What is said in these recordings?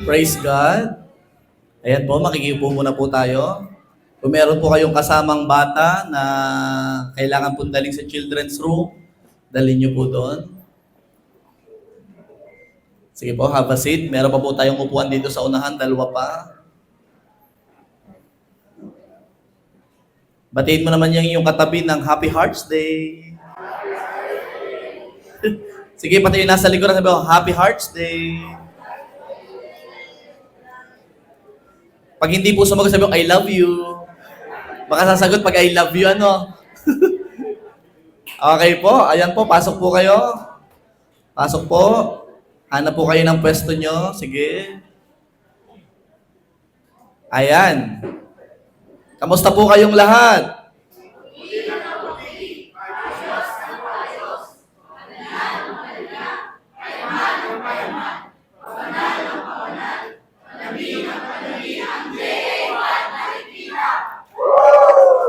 Praise God. Ayan po, makikiupo muna po tayo. Kung meron po kayong kasamang bata na kailangan pong daling sa children's room, dalhin niyo po doon. Sige po, have a seat. Meron pa po tayong upuan dito sa unahan, dalawa pa. Batiin mo naman yung katabi ng Happy Hearts Day. Sige, pati yung nasa likuran, sabi ko, Happy Hearts Day. Pag hindi po sumagot, sabi ko, I love you. Baka sasagot pag I love you, ano? Okay po, ayan po, pasok po kayo. Pasok po. Hanap po kayo ng pwesto nyo. Sige. Ayan. Kamusta po kayong lahat?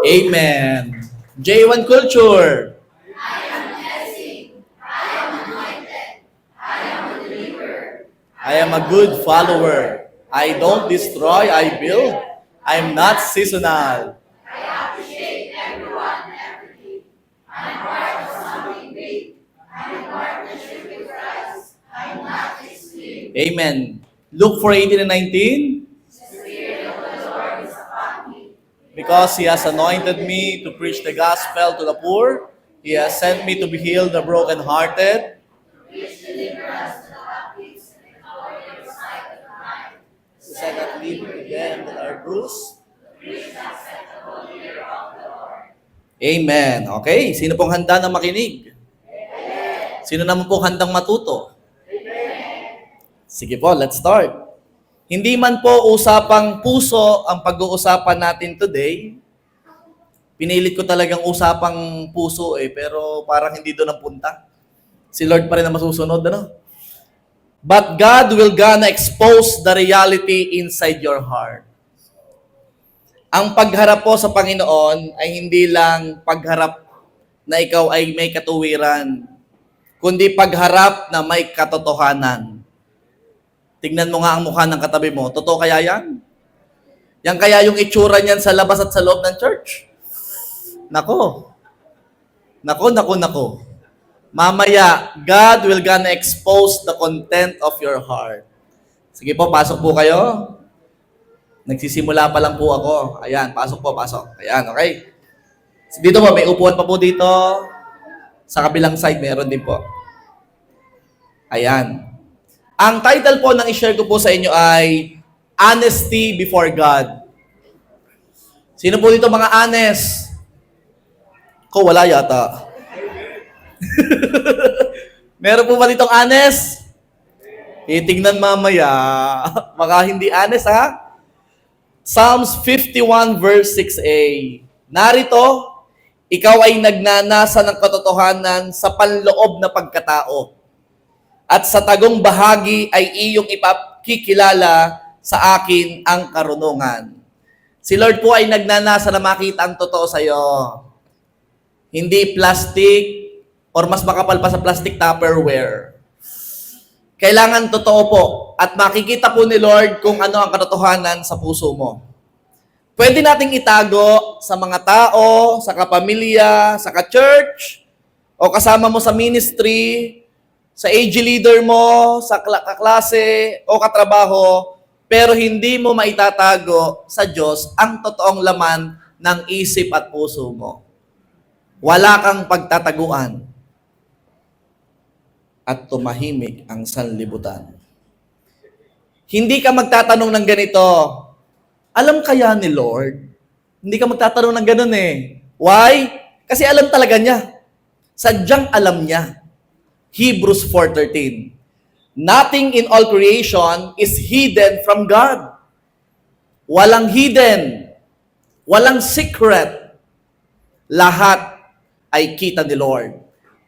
Amen. J1 Culture. I am a good follower. I don't destroy, I build. I'm not seasonal. Amen. Luke 4:18 and 19. Because He has anointed me to preach the gospel to the poor. He has sent me to heal the brokenhearted. To set at liberty them that are bruised. Amen. Okay, sino pong handa na makinig? Sino naman pong handang matuto? Sige po, let's start. Hindi man po usapang puso ang pag-uusapan natin today. Pinilit ko talagang usapang puso pero parang hindi doon ang punta. Si Lord pa rin ang masusunod, ano? But God will gonna expose the reality inside your heart. Ang pagharap po sa Panginoon ay hindi lang pagharap na ikaw ay may katuwiran, kundi pagharap na may katotohanan. Tignan mo nga ang mukha ng katabi mo. Totoo kaya yan? Yan kaya yung itsura niyan sa labas at sa loob ng church? Nako. Nako. Mamaya, God will gonna expose the content of your heart. Sige po, pasok po kayo. Nagsisimula pa lang po ako. Ayan, pasok po, pasok. Ayan, okay? Dito po, may upuan pa po dito. Sa kabilang side, meron din po. Ayan. Ang title po ng i-share ko po sa inyo ay Honesty Before God. Sino po dito mga honest? Ko, wala yata. Meron po ba ditong honest? Titignan mamaya. Baka hindi honest, ha? Psalms 51 verse 6a. Narito, ikaw ay nagnanasa ng katotohanan sa panloob na pagkatao. At sa tagong bahagi ay iyong ipakikilala sa akin ang karunungan. Si Lord po ay nagnanasa na makita ang totoo sa iyo. Hindi plastic or mas makapal pa sa plastic Tupperware. Kailangan totoo po at makikita po ni Lord kung ano ang katotohanan sa puso mo. Pwede nating itago sa mga tao, sa kapamilya, sa ka-church, o kasama mo sa ministry, sa AG leader mo, sa kaklase o katrabaho, pero hindi mo maitatago sa Diyos ang totoong laman ng isip at puso mo. Wala kang pagtataguan at tumahimik ang sanlibutan. Hindi ka magtatanong ng ganito, alam kaya ni Lord? Hindi ka magtatanong ng ganun eh. Why? Kasi alam talaga niya. Sadyang alam niya. Hebrews 4:13. Nothing in all creation is hidden from God. Walang hidden. Walang secret. Lahat ay kita ni Lord.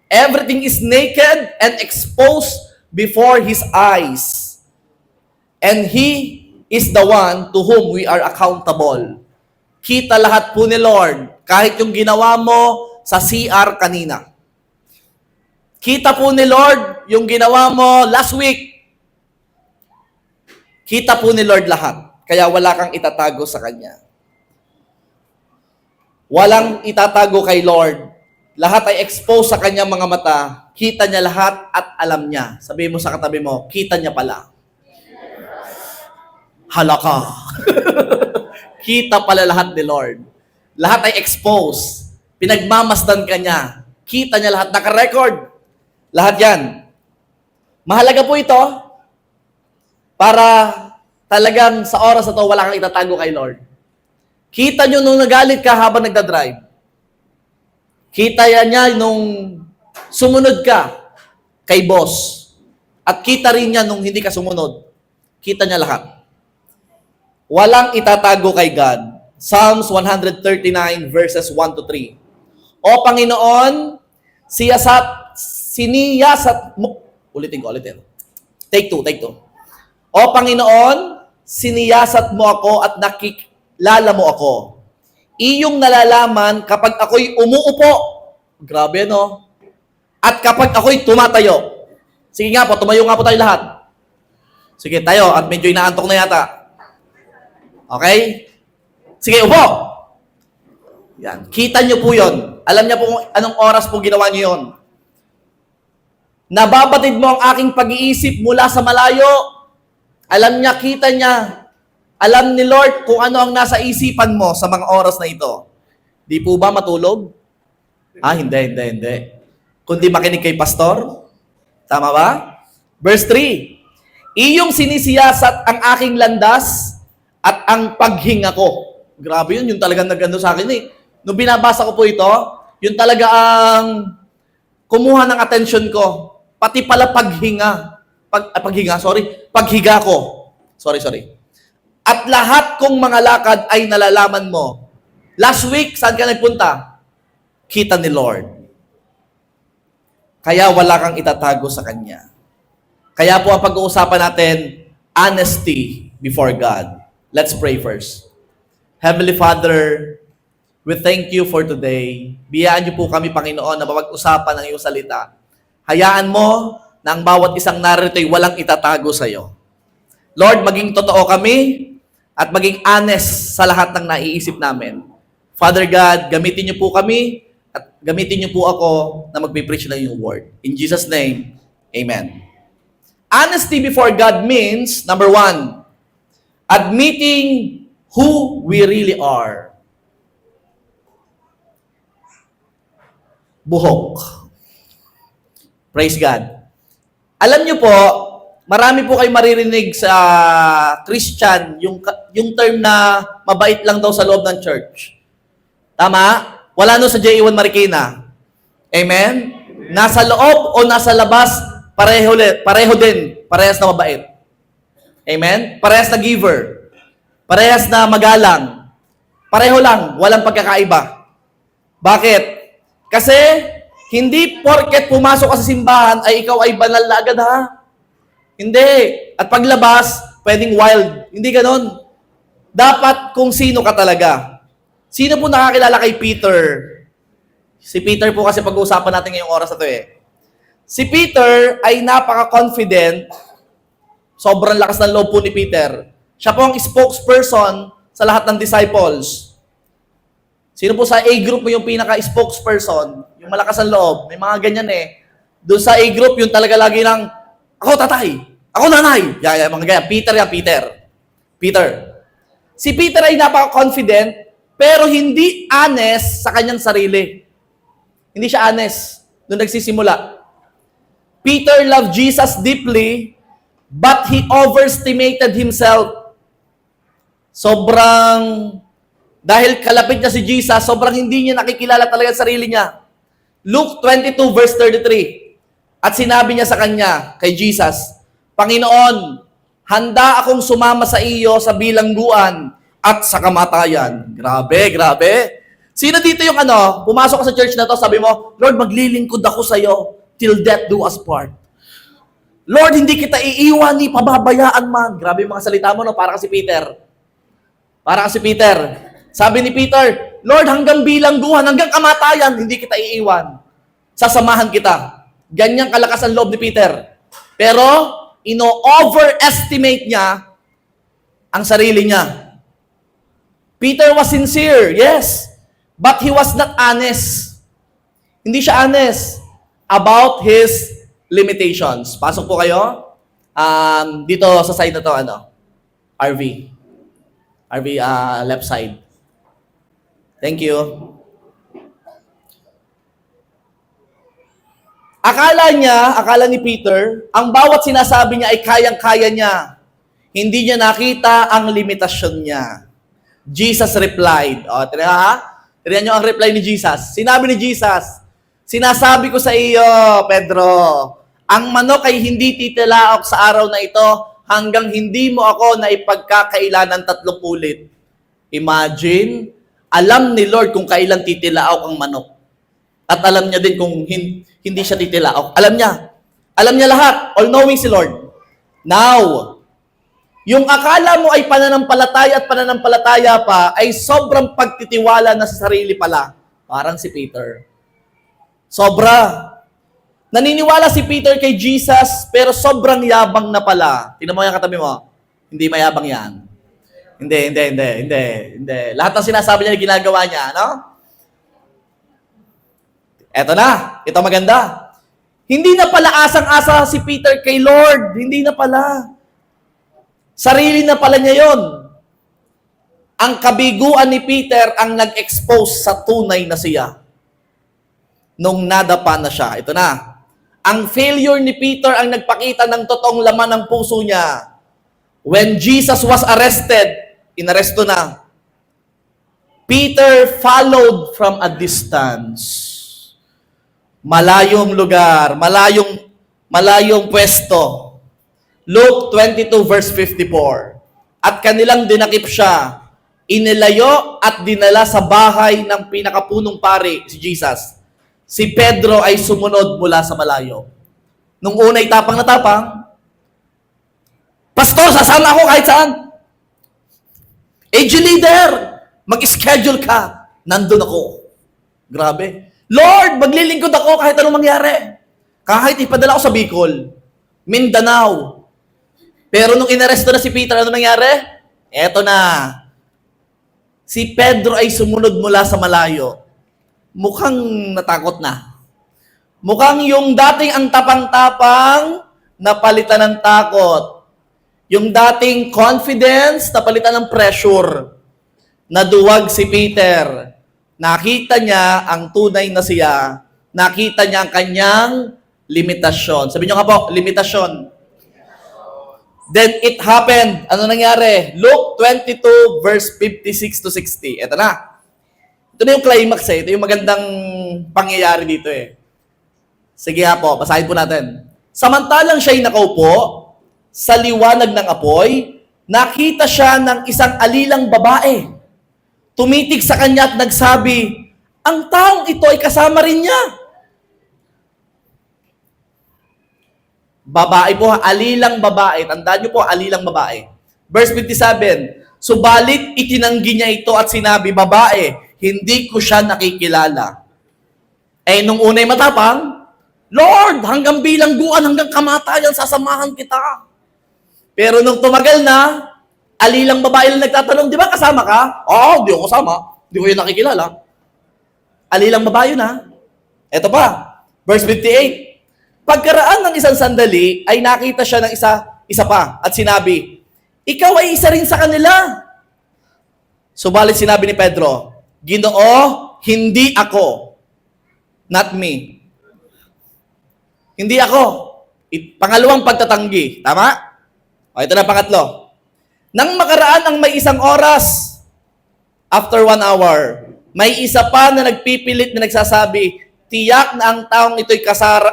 Everything is naked and exposed before His eyes. And He is the one to whom we are accountable. Kita lahat po ni Lord, kahit yung ginawa mo sa CR kanina. Kita po ni Lord yung ginawa mo last week. Kita po ni Lord lahat. Kaya wala kang itatago sa Kanya. Walang itatago kay Lord. Lahat ay exposed sa Kanyang mga mata. Kita niya lahat at alam niya. Sabihin mo sa katabi mo, kita niya pala. Halaka. Kita pala lahat ni Lord. Lahat ay exposed. Pinagmamasdan ka niya. Kita niya lahat. Naka-record. Lahat yan. Mahalaga po ito para talagang sa oras na to wala kang itatago kay Lord. Kita nyo nung nagalit ka habang nagdadrive. Kita niya nung sumunod ka kay boss. At kita rin niya nung hindi ka sumunod. Kita niya lahat. Walang itatago kay God. Psalms 139 verses 1 to 3. O Panginoon, siniyasat mo. Ulitin. Take two. O Panginoon, siniyasat mo ako at nakikilala mo ako. Iyong nalalaman kapag ako'y umuupo. Grabe, no? At kapag ako'y tumatayo. Sige nga po, tumayo nga po tayo lahat. Sige, tayo. At medyo inaantok na yata. Okay? Sige, upo. Yan. Kita nyo po yun. Alam niya po anong oras po ginawa niyo yun. Nababatid mo ang aking pag-iisip mula sa malayo. Alam niya, kita niya. Alam ni Lord kung ano ang nasa isipan mo sa mga oras na ito. Di po ba matulog? Hindi. Kundi makinig kay pastor? Tama ba? Verse 3. Iyong sinisiyasat ang aking landas at ang paghinga ko. Grabe yun, yung talagang nagano sa akin eh. Nung binabasa ko po ito, yun talaga ang kumuha ng attention ko. Pati pala paghiga ko. Sorry. At lahat kong mga lakad ay nalalaman mo. Last week, saan ka nagpunta? Kita ni Lord. Kaya wala kang itatago sa Kanya. Kaya po ang pag-uusapan natin, honesty before God. Let's pray first. Heavenly Father, we thank you for today. Biyaan niyo po kami, Panginoon, na mapag-usapan ng iyong salita. Hayaan mo na ang bawat isang narito ay walang itatago sa iyo. Lord, maging totoo kami at maging honest sa lahat ng naiisip namin. Father God, gamitin niyo po kami at gamitin niyo po ako na magpipreach ng iyong word. In Jesus' name, Amen. Honesty before God means, number 1, admitting who we really are. Buhok. Praise God. Alam niyo po, marami po kayo maririnig sa Christian, yung term na mabait lang daw sa loob ng church. Tama? Wala no sa J.E.1 Marikina. Amen? Nasa loob o nasa labas, pareho din. Parehas na mabait. Amen? Parehas na giver. Parehas na magalang. Pareho lang, walang pagkakaiba. Bakit? Kasi, hindi porket pumasok ka sa simbahan ay ikaw ay banal na agad, ha? Hindi. At paglabas, pwedeng wild. Hindi ganon. Dapat kung sino ka talaga. Sino po nakakilala kay Peter? Si Peter po kasi pag-uusapan natin ngayong oras na to eh. Si Peter ay napaka-confident. Sobrang lakas ng loob po ni Peter. Siya po ang spokesperson sa lahat ng disciples. Sino po sa A group mo yung pinaka-spokesperson? Yung malakas ang loob. May mga ganyan eh. Doon sa A group, yung talaga lagi lang, ako tatay, ako nanay. Mga ganyan. Peter. Si Peter ay napaka-confident, pero hindi honest sa kanyang sarili. Hindi siya honest nung nagsisimula. Peter loved Jesus deeply, but he overestimated himself. Dahil kalapit niya si Jesus, sobrang hindi niya nakikilala talaga ang sarili niya. Luke 22 verse 33. At sinabi niya sa kanya, kay Jesus, Panginoon, handa akong sumama sa iyo sa bilangguan at sa kamatayan. Grabe. Sino dito yung pumasok ka sa church na to, sabi mo, Lord, maglilingkod ako sa iyo till death do us part. Lord, hindi kita iiwan ni pababayaan man. Grabe yung mga salita mo, no? Para kasi Peter. Sabi ni Peter, Lord, hanggang bilangguhan, hanggang kamatayan, hindi kita iiwan. Sasamahan kita. Ganyang kalakas ang loob ni Peter. Pero, overestimate niya ang sarili niya. Peter was sincere, yes, but he was not honest. Hindi siya honest about his limitations. Pasok po kayo. Dito sa side na to, RV. RV, left side. Thank you. Akala ni Peter, ang bawat sinasabi niya ay kayang-kaya niya. Hindi niya nakita ang limitasyon niya. Jesus replied. Tignan niyo ang reply ni Jesus. Sinabi ni Jesus, sinasabi ko sa iyo, Pedro, ang manok ay hindi titilaok sa araw na ito hanggang hindi mo ako na ipagkakailanan 3 ulit. Imagine, alam ni Lord kung kailan titilaok ang manok. At alam niya din kung hindi siya titilaok. Alam niya. Alam niya lahat. All-knowing si Lord. Now, yung akala mo ay pananampalataya at pananampalataya pa ay sobrang pagtitiwala na sa sarili pala. Parang si Peter. Sobra. Naniniwala si Peter kay Jesus pero sobrang yabang na pala. Tingnan mo yung katabi mo. Hindi mayabang yan. Hindi. Lahat ng sinasabi niya ginagawa niya, no? Eto na. Ito maganda. Hindi na pala asang-asa si Peter kay Lord. Hindi na pala. Sarili na pala niya yon. Ang kabiguan ni Peter ang nag-expose sa tunay na siya. Nung nadapa na siya. Ito na. Ang failure ni Peter ang nagpakita ng totoong laman ng puso niya. When Jesus was arrested, inaresto na. Peter followed from a distance. Malayong lugar, malayong pwesto. Luke 22 verse 54. At kanilang dinakip siya, inilayo at dinala sa bahay ng pinakapunong pari, si Jesus. Si Pedro ay sumunod mula sa malayo. Nung unay tapang na tapang, Pastor, sasama ako kahit saan. AG leader, mag-schedule ka. Nandun ako. Grabe. Lord, maglilingkod ako kahit anong mangyari. Kahit ipadala ako sa Bicol, Mindanao. Pero nung inaresto na si Peter, ano nangyari? Eto na. Si Pedro ay sumunod mula sa malayo. Mukhang natakot na. Mukhang yung dating ang tapang-tapang, napalitan ng takot. Yung dating confidence, napalitan ng pressure. Naduwag si Peter. Nakita niya ang tunay na siya. Nakita niya ang kanyang limitasyon. Sabi niyo nga po, limitasyon. Then it happened. Ano nangyari? Luke 22 verse 56 to 60. Ito na. Ito na yung climax eh. Ito yung magandang pangyayari dito eh. Sige nga po, basahin po natin. Samantalang siya'y nakaupo sa liwanag ng apoy, nakita siya ng isang alilang babae. Tumitig sa kanya at nagsabi, ang taong ito ay kasama rin niya. Babae po, alilang babae. Tandaan niyo po, alilang babae. Verse 57, subalit itinanggi niya ito at sinabi, babae, hindi ko siya nakikilala. Eh, nung unay matapang, Lord, hanggang bilangguan, hanggang kamatayan, sasamahan kita. Pero nung tumagal na, alilang babae lang nagtatanong, di ba kasama ka? Oo, di ako kasama. Di ko yun nakikilala. Alilang babae yun ha. Eto pa, verse 58. Pagkaraan ng isang sandali, ay nakita siya ng isa pa at sinabi, ikaw ay isa rin sa kanila. Subalit sinabi ni Pedro, Ginoo, hindi ako. Not me. Hindi ako. Pangalawang pagtatanggi. Tama? O, ito na pangatlo. Nang makaraan ang may isang oras, after 1 hour, may isa pa na nagpipilit na nagsasabi, tiyak na ang taong ito'y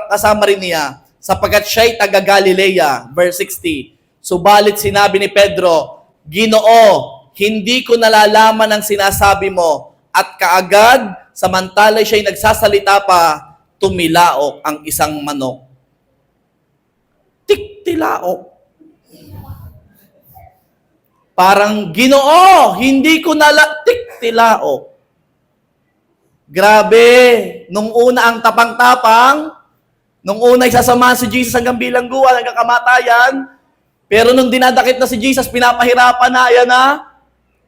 kasama rin niya, sapagkat siya'y taga Galilea. Verse 60. Subalit sinabi ni Pedro, Ginoo, hindi ko nalalaman ang sinasabi mo, at kaagad, samantalay siya'y nagsasalita pa, tumilaok ang isang manok. Tiktilaok. Parang, Ginoo, hindi ko tiktilaok. Grabe. Nung una ang tapang-tapang, nung una isasamahan si Jesus hanggang bilangguan, hanggang kamatayan, Pero nung dinadakip na si Jesus, pinapahirapan na, ayan na,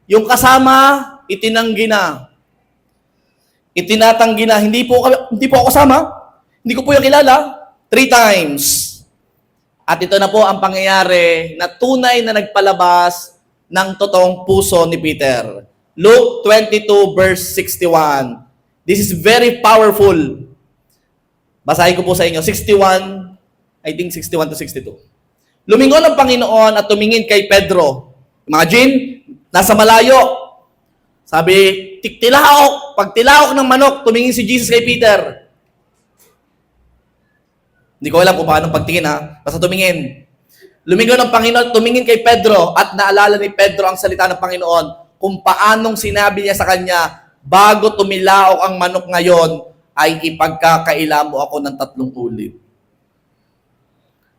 yung kasama, itinanggi na. Itinatanggi na, hindi po ako kasama, hindi ko po yung kilala, 3 times. At ito na po ang pangyayari na tunay na nagpalabas ng totoong puso ni Peter. Luke 22 verse 61. This is very powerful. Basahin ko po sa inyo. 61, I think 61 to 62. Lumingon ang Panginoon at tumingin kay Pedro. Imagine, nasa malayo. Sabi, tilaok. Pag tilaok ng manok, tumingin si Jesus kay Peter. Hindi ko alam kung paano pagtingin ha. Basta tumingin. Lumingon ang Panginoon, tumingin kay Pedro at naalala ni Pedro ang salita ng Panginoon kung paanong sinabi niya sa kanya, bago tumilaok ang manok ngayon, ay ipagkakaila mo ako ng 3 ulit.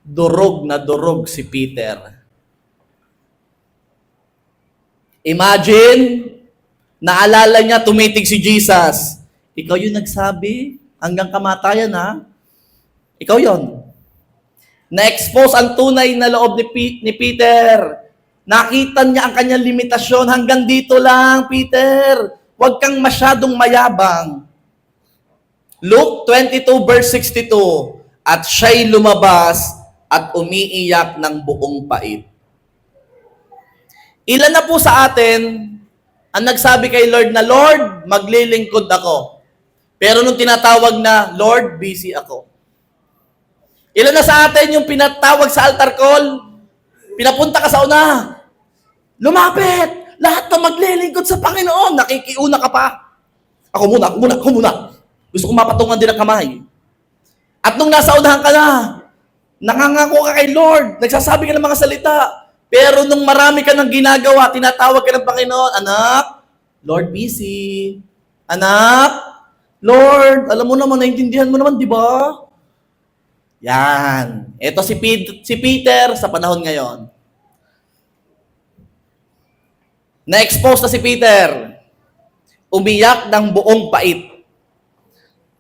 Durog na durog si Peter. Imagine, naalala niya, tumitig si Jesus. Ikaw yung nagsabi, hanggang kamatayan ha? Ikaw yon. Na-expose ang tunay na loob ni Peter. Nakita niya ang kanyang limitasyon. Hanggang dito lang, Peter. Huwag kang masyadong mayabang. Luke 22 verse 62. At siya'y lumabas at umiiyak ng buong pait. Ilan na po sa atin ang nagsabi kay Lord na, Lord, maglilingkod ako. Pero nung tinatawag na, Lord, busy ako. Ilan na sa atin yung pinatawag sa altar call, pinapunta ka sa una, lumapit, lahat na maglilingkod sa Panginoon, nakikiuna ka pa. Ako muna. Gusto kong mapatungan din ang kamay. At nung nasa unahan ka na, nangangako ka kay Lord, nagsasabi ka ng mga salita, pero nung marami ka ng ginagawa, tinatawag ka ng Panginoon, anak, Lord busy. Anak, Lord, alam mo naman, naintindihan mo naman, di ba? Yan. Ito si Peter sa panahon ngayon. Na-expose na si Peter. Umiyak ng buong pait.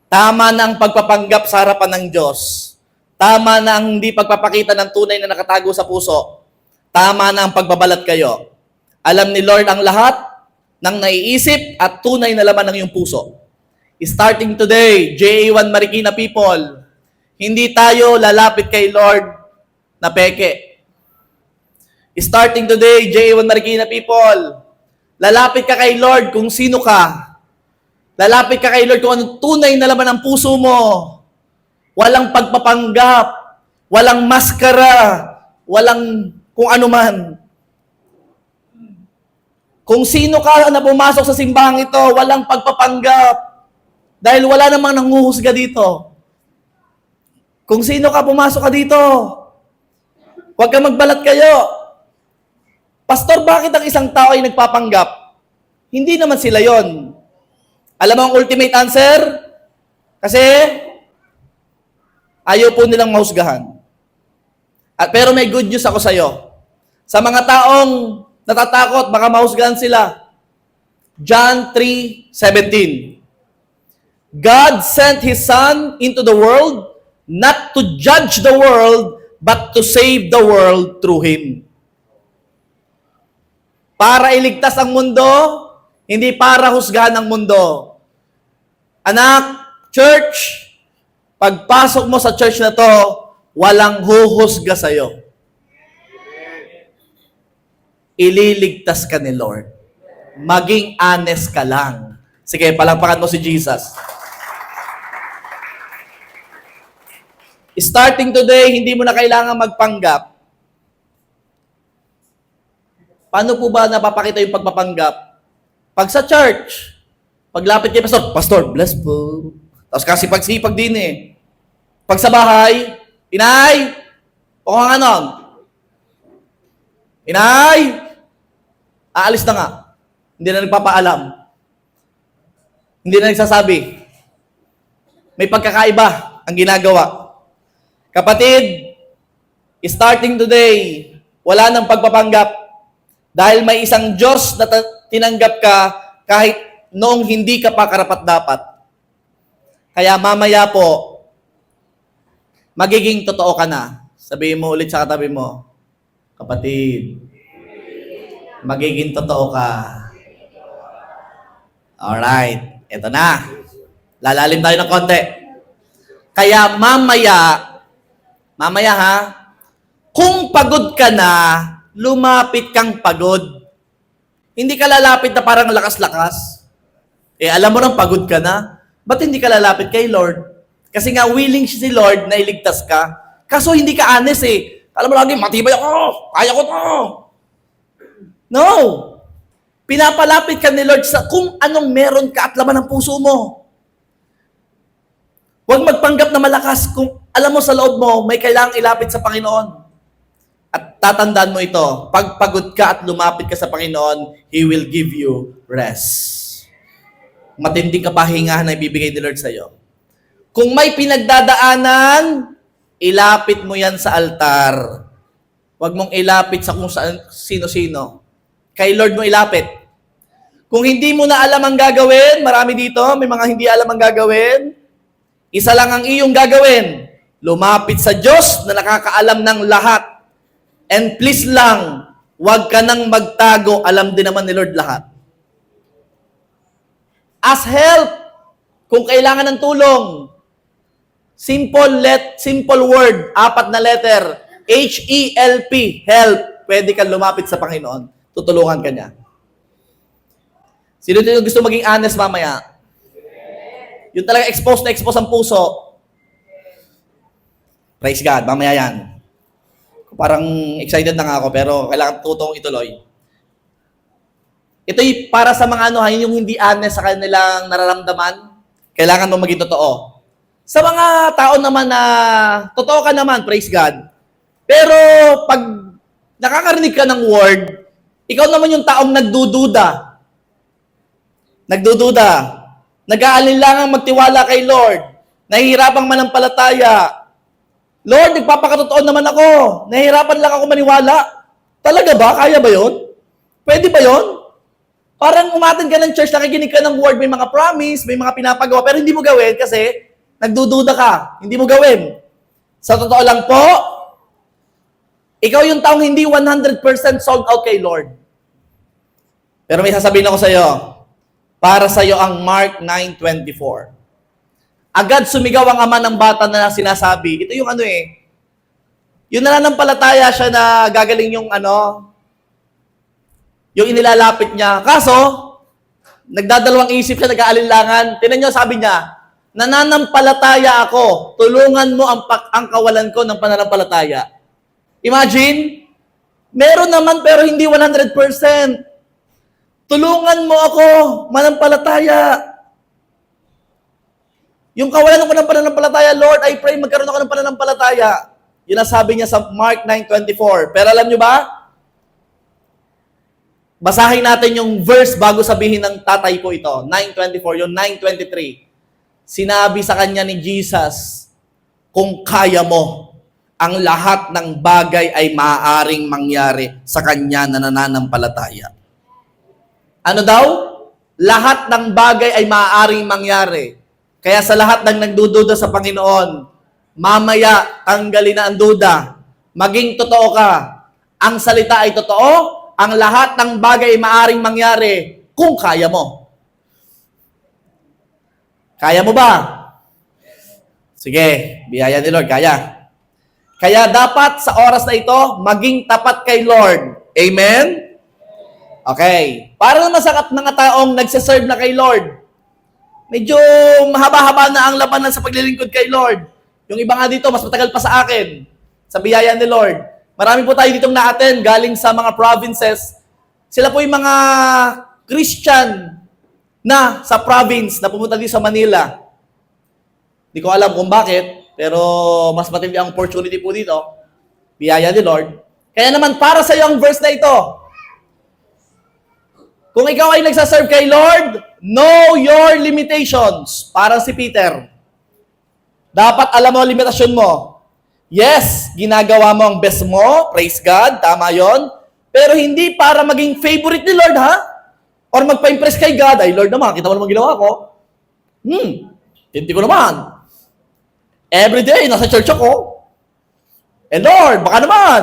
Tama na ang pagpapanggap sa harapan ng Diyos. Tama na ang hindi pagpapakita ng tunay na nakatago sa puso. Tama na ang pagbabalat kayo. Alam ni Lord ang lahat ng naiisip at tunay na laman ng iyong puso. Starting today, JA1 Marikina people, hindi tayo lalapit kay Lord na peke. Starting today, JA1 Marikina people, lalapit ka kay Lord kung sino ka. Lalapit ka kay Lord kung anong tunay na laman ng puso mo. Walang pagpapanggap, walang maskara, walang kung ano man. Kung sino ka na pumasok sa simbahang ito, walang pagpapanggap. Dahil wala namang nanghuhusga dito. Kung sino ka, pumasok ka dito. Huwag ka magbalat kayo. Pastor, bakit ang isang tao ay nagpapanggap? Hindi naman sila yon. Alam mo ang ultimate answer? Kasi ayaw po nilang mahusgahan. Pero may good news ako sa iyo. Sa mga taong natatakot, baka mahusgahan sila. John 3:17. God sent His Son into the world not to judge the world, but to save the world through Him. Para iligtas ang mundo, hindi para husgahan ang mundo. Anak, church, pagpasok mo sa church na to, walang huhusga sa'yo. Ililigtas ka ni Lord. Maging honest ka lang. Sige, palakpakan mo si Jesus. Starting today, hindi mo na kailangan magpanggap. Paano po ba napapakita yung pagpapanggap? Pag sa church, paglapit kay pastor, Pastor, bless po. Tapos kasi pagsipag din eh. Pag sa bahay, Inay, pukong anon. Inay, aalis na nga. Hindi na nagpapaalam. Hindi na nagsasabi. May pagkakaiba ang ginagawa. Kapatid, starting today, wala nang pagpapanggap. Dahil may isang Diyos na tinanggap ka kahit noong hindi ka pa karapat-dapat. Kaya mamaya po, magiging totoo ka na. Sabihin mo ulit sa katabi mo, Kapatid, magiging totoo ka. Alright, eto na. Lalalim tayo ng konti. Kaya mamaya ha, kung pagod ka na, lumapit kang pagod. Hindi ka lalapit na parang lakas-lakas. Alam mo nang pagod ka na, ba't hindi ka lalapit kay Lord? Kasi nga willing si Lord na iligtas ka. Kaso hindi ka honest Alam mo lagi, matibay ako, kaya ko to. No. Pinapalapit ka ni Lord sa kung anong meron ka at laman ng puso mo. Huwag magpanggap na malakas kung alam mo sa loob mo, may kailangang ilapit sa Panginoon. At tatandaan mo ito, pag pagod ka at lumapit ka sa Panginoon, He will give you rest. Matinding kapahingahan na ibibigay ni Lord sa iyo. Kung may pinagdadaanan, ilapit mo yan sa altar. Huwag mong ilapit sa kung sino-sino. Kay Lord mo ilapit. Kung hindi mo na alam ang gagawin, marami dito, may mga hindi alam ang gagawin, isa lang ang iyong gagawin. Lumapit sa Diyos na nakakaalam ng lahat. And please lang, huwag ka nang magtago, alam din naman ni Lord lahat. Ask help kung kailangan ng tulong. Simple word, 4 na letter. H-E-L-P, help. Pwede kang lumapit sa Panginoon. Tutulungan ka niya. Sino dito gusto maging honest mamaya? Yung talaga expose ang puso. Praise God, mamaya yan. Parang excited na nga ako, pero kailangan tutong ituloy. Ito yung para sa mga yung hindi honest sa kanilang nararamdaman, kailangan mo maging totoo. Sa mga tao naman na totoo ka naman, praise God. Pero pag nakakarinig ka ng word, ikaw naman yung taong nagdududa. Nag-aalinlangang magtiwala kay Lord. Nahihirapang manampalataya. Lord, nagpapakatotoo naman ako. Nahihirapan lang ako maniwala. Talaga ba? Kaya ba yon? Pwede ba yon? Parang umatin ka ng church, nakikinig ka ng word, may mga promise, may mga pinapagawa, pero hindi mo gawin kasi nagdududa ka. Hindi mo gawin. Sa totoo lang po, ikaw yung taong hindi 100% sold out kay Lord. Pero may sasabihin ako sa iyo, para sa iyo ang Mark 9:24. Agad sumigaw ang ama ng bata na sinasabi. Ito yung yung nananampalataya siya na gagaling yung yung inilalapit niya. Kaso, nagdadalawang isip siya, nag-aalinlangan. Tingnan niyo, sabi niya, nananampalataya ako. Tulungan mo ang kawalan ko ng pananampalataya. Imagine, meron naman pero hindi 100%. Tulungan mo ako, manampalataya. Yung kawalan ko ng pananampalataya, Lord, I pray magkaroon ako ng pananampalataya. Yun ang sabi niya sa Mark 9:24. Pero alam niyo ba? Basahin natin yung verse bago sabihin ng tatay ko ito. 9:24, yung 9:23. Sinabi sa kanya ni Jesus, kung kaya mo, ang lahat ng bagay ay maaaring mangyari sa kanya na nananampalataya. Ano daw? Lahat ng bagay ay maaaring mangyari. Kaya sa lahat ng nagdududa sa Panginoon, mamaya tanggalin na ang duda. Maging totoo ka. Ang salita ay totoo. Ang lahat ng bagay ay maaaring mangyari kung kaya mo. Kaya mo ba? Sige, biyaya ni Lord, kaya. Kaya dapat sa oras na ito, maging tapat kay Lord. Amen? Okay. Para naman sa mga taong nagsiserve na kay Lord, medyo mahaba-haba na ang labanan sa paglilingkod kay Lord. Yung iba nga dito, mas matagal pa sa akin. Sa biyaya ni Lord. Marami po tayo ditong na-attend galing sa mga provinces. Sila po yung mga Christian na sa province na pumunta dito sa Manila. Hindi ko alam kung bakit, pero mas matindi ang opportunity po dito. Biyaya ni Lord. Kaya naman para sa iyo ang verse na ito. Kung ikaw ay nagsaserve kay Lord, know your limitations. Parang si Peter. Dapat alam mo ang limitasyon mo. Yes, ginagawa mo ang best mo. Praise God, tama yon. Pero hindi para maging favorite ni Lord, ha? Or magpa-impress kay God. Ay, Lord naman, kita mo naman ginawa ko. Hindi ko naman. Every day, nasa church ako. Eh Lord, baka naman.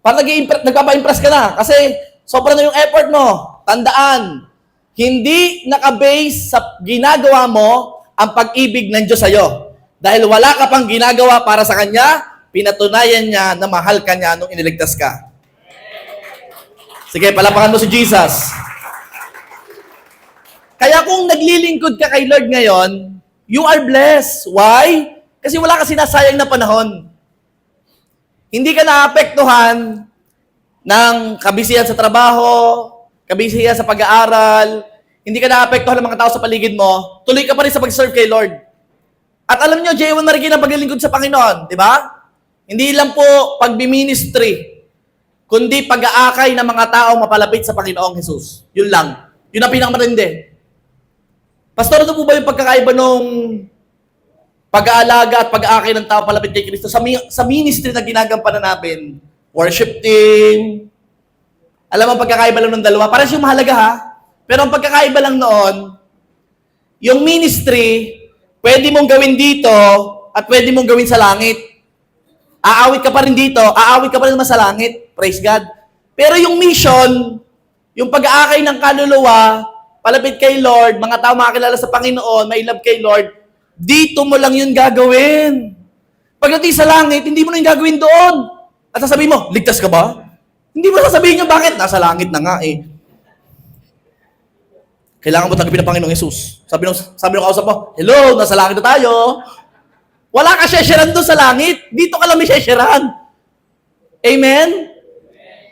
Parang nagpapa-impress ka na kasi sobra na yung effort mo. Tandaan, hindi nakabase sa ginagawa mo ang pag-ibig ng Diyos sa'yo. Dahil wala ka pang ginagawa para sa Kanya, pinatunayan niya na mahal ka niya nung iniligtas ka. Sige, palapakan mo si Jesus. Kaya kung naglilingkod ka kay Lord ngayon, you are blessed. Why? Kasi wala ka sinasayang na panahon. Hindi ka naapektuhan ng kabisihan sa trabaho, kabisihan sa pag-aaral, hindi ka naapektuhan ng mga tao sa paligid mo, tuloy ka pa rin sa pag-serve kay Lord. At alam nyo, J1 Marikina ang paglilingkod sa Panginoon, di ba? Hindi lang po pag-ministry, kundi pag-aakay ng mga tao mapalapit sa Panginoong Jesus. Yun lang. Yun ang pinakamatindi. Pastor, ano po ba yung pagkakaiba nung pag-aalaga at pag-aakay ng tao palapit kay Kristo sa ministry na ginagampanan natin? Worship team. Alam mo, pagkakaiba lang ng dalawa. Parang yung mahalaga ha. Pero ang pagkakaiba lang noon, yung ministry, pwede mong gawin dito at pwede mong gawin sa langit. Aawit ka pa rin dito, aawit ka pa rin naman sa langit. Praise God. Pero yung mission, yung pag-aakay ng kaluluwa, palapit kay Lord, mga tao makakilala sa Panginoon, may love kay Lord, dito mo lang yun gagawin. Pagdating sa langit, hindi mo na yung gagawin doon. At sasabihin mo, ligtas ka ba? Hindi mo sasabihin nyo, bakit? Nasa langit na nga eh. Kailangan mo tanggapin ng Panginoong Yesus. Sabi ng kausap mo, hello, nasa langit na tayo. Wala ka shesheran doon sa langit. Dito ka lang may shesheran. Amen?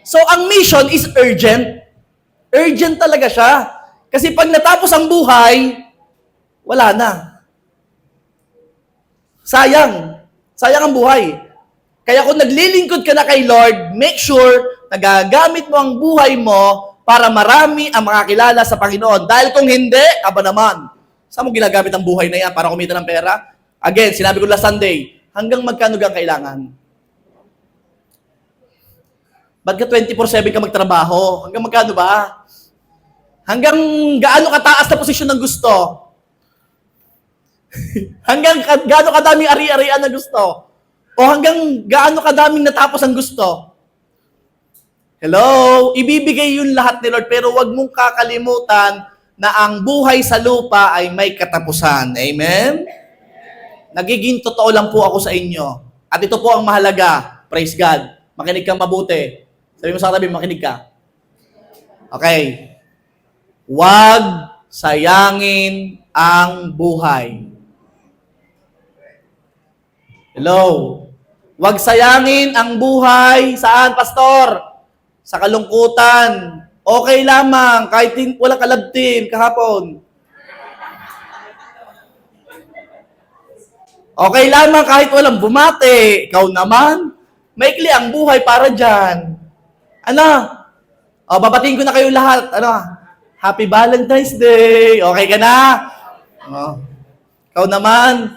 So, ang mission is urgent. Urgent talaga siya. Kasi pag natapos ang buhay, wala na. Sayang. Sayang ang buhay. Kaya kung naglilingkod ka na kay Lord, make sure na gagamit mo ang buhay mo para marami ang makakilala sa Panginoon. Dahil kung hindi, aba naman, saan mo ginagamit ang buhay na yan para kumita ng pera? Again, sinabi ko last Sunday, hanggang magkano gang kailangan? Ba't ka 24/7 ka magtrabaho? Hanggang magkano ba? Hanggang gaano kataas na posisyon ng gusto? Hanggang gaano kadaming ari-arian na gusto? O hanggang gaano kadaming natapos ang gusto? Hello? Ibibigay yun lahat ni Lord, pero wag mong kakalimutan na ang buhay sa lupa ay may katapusan. Amen? Nagiging totoo lang po ako sa inyo. At ito po ang mahalaga. Praise God. Makinig kang mabuti. Sabi mo sa katabi, makinig ka. Okay. Wag sayangin ang buhay. Hello? Wag sayangin ang buhay. Saan, pastor? Sa kalungkutan. Okay lamang, kahit walang kalab team kahapon. Okay lamang kahit walang bumate. Ikaw naman, maikli ang buhay para dyan. Ano? O, babatiin ko na kayo lahat. Ano? Happy Valentine's Day. Okay ka na? O. Ikaw naman,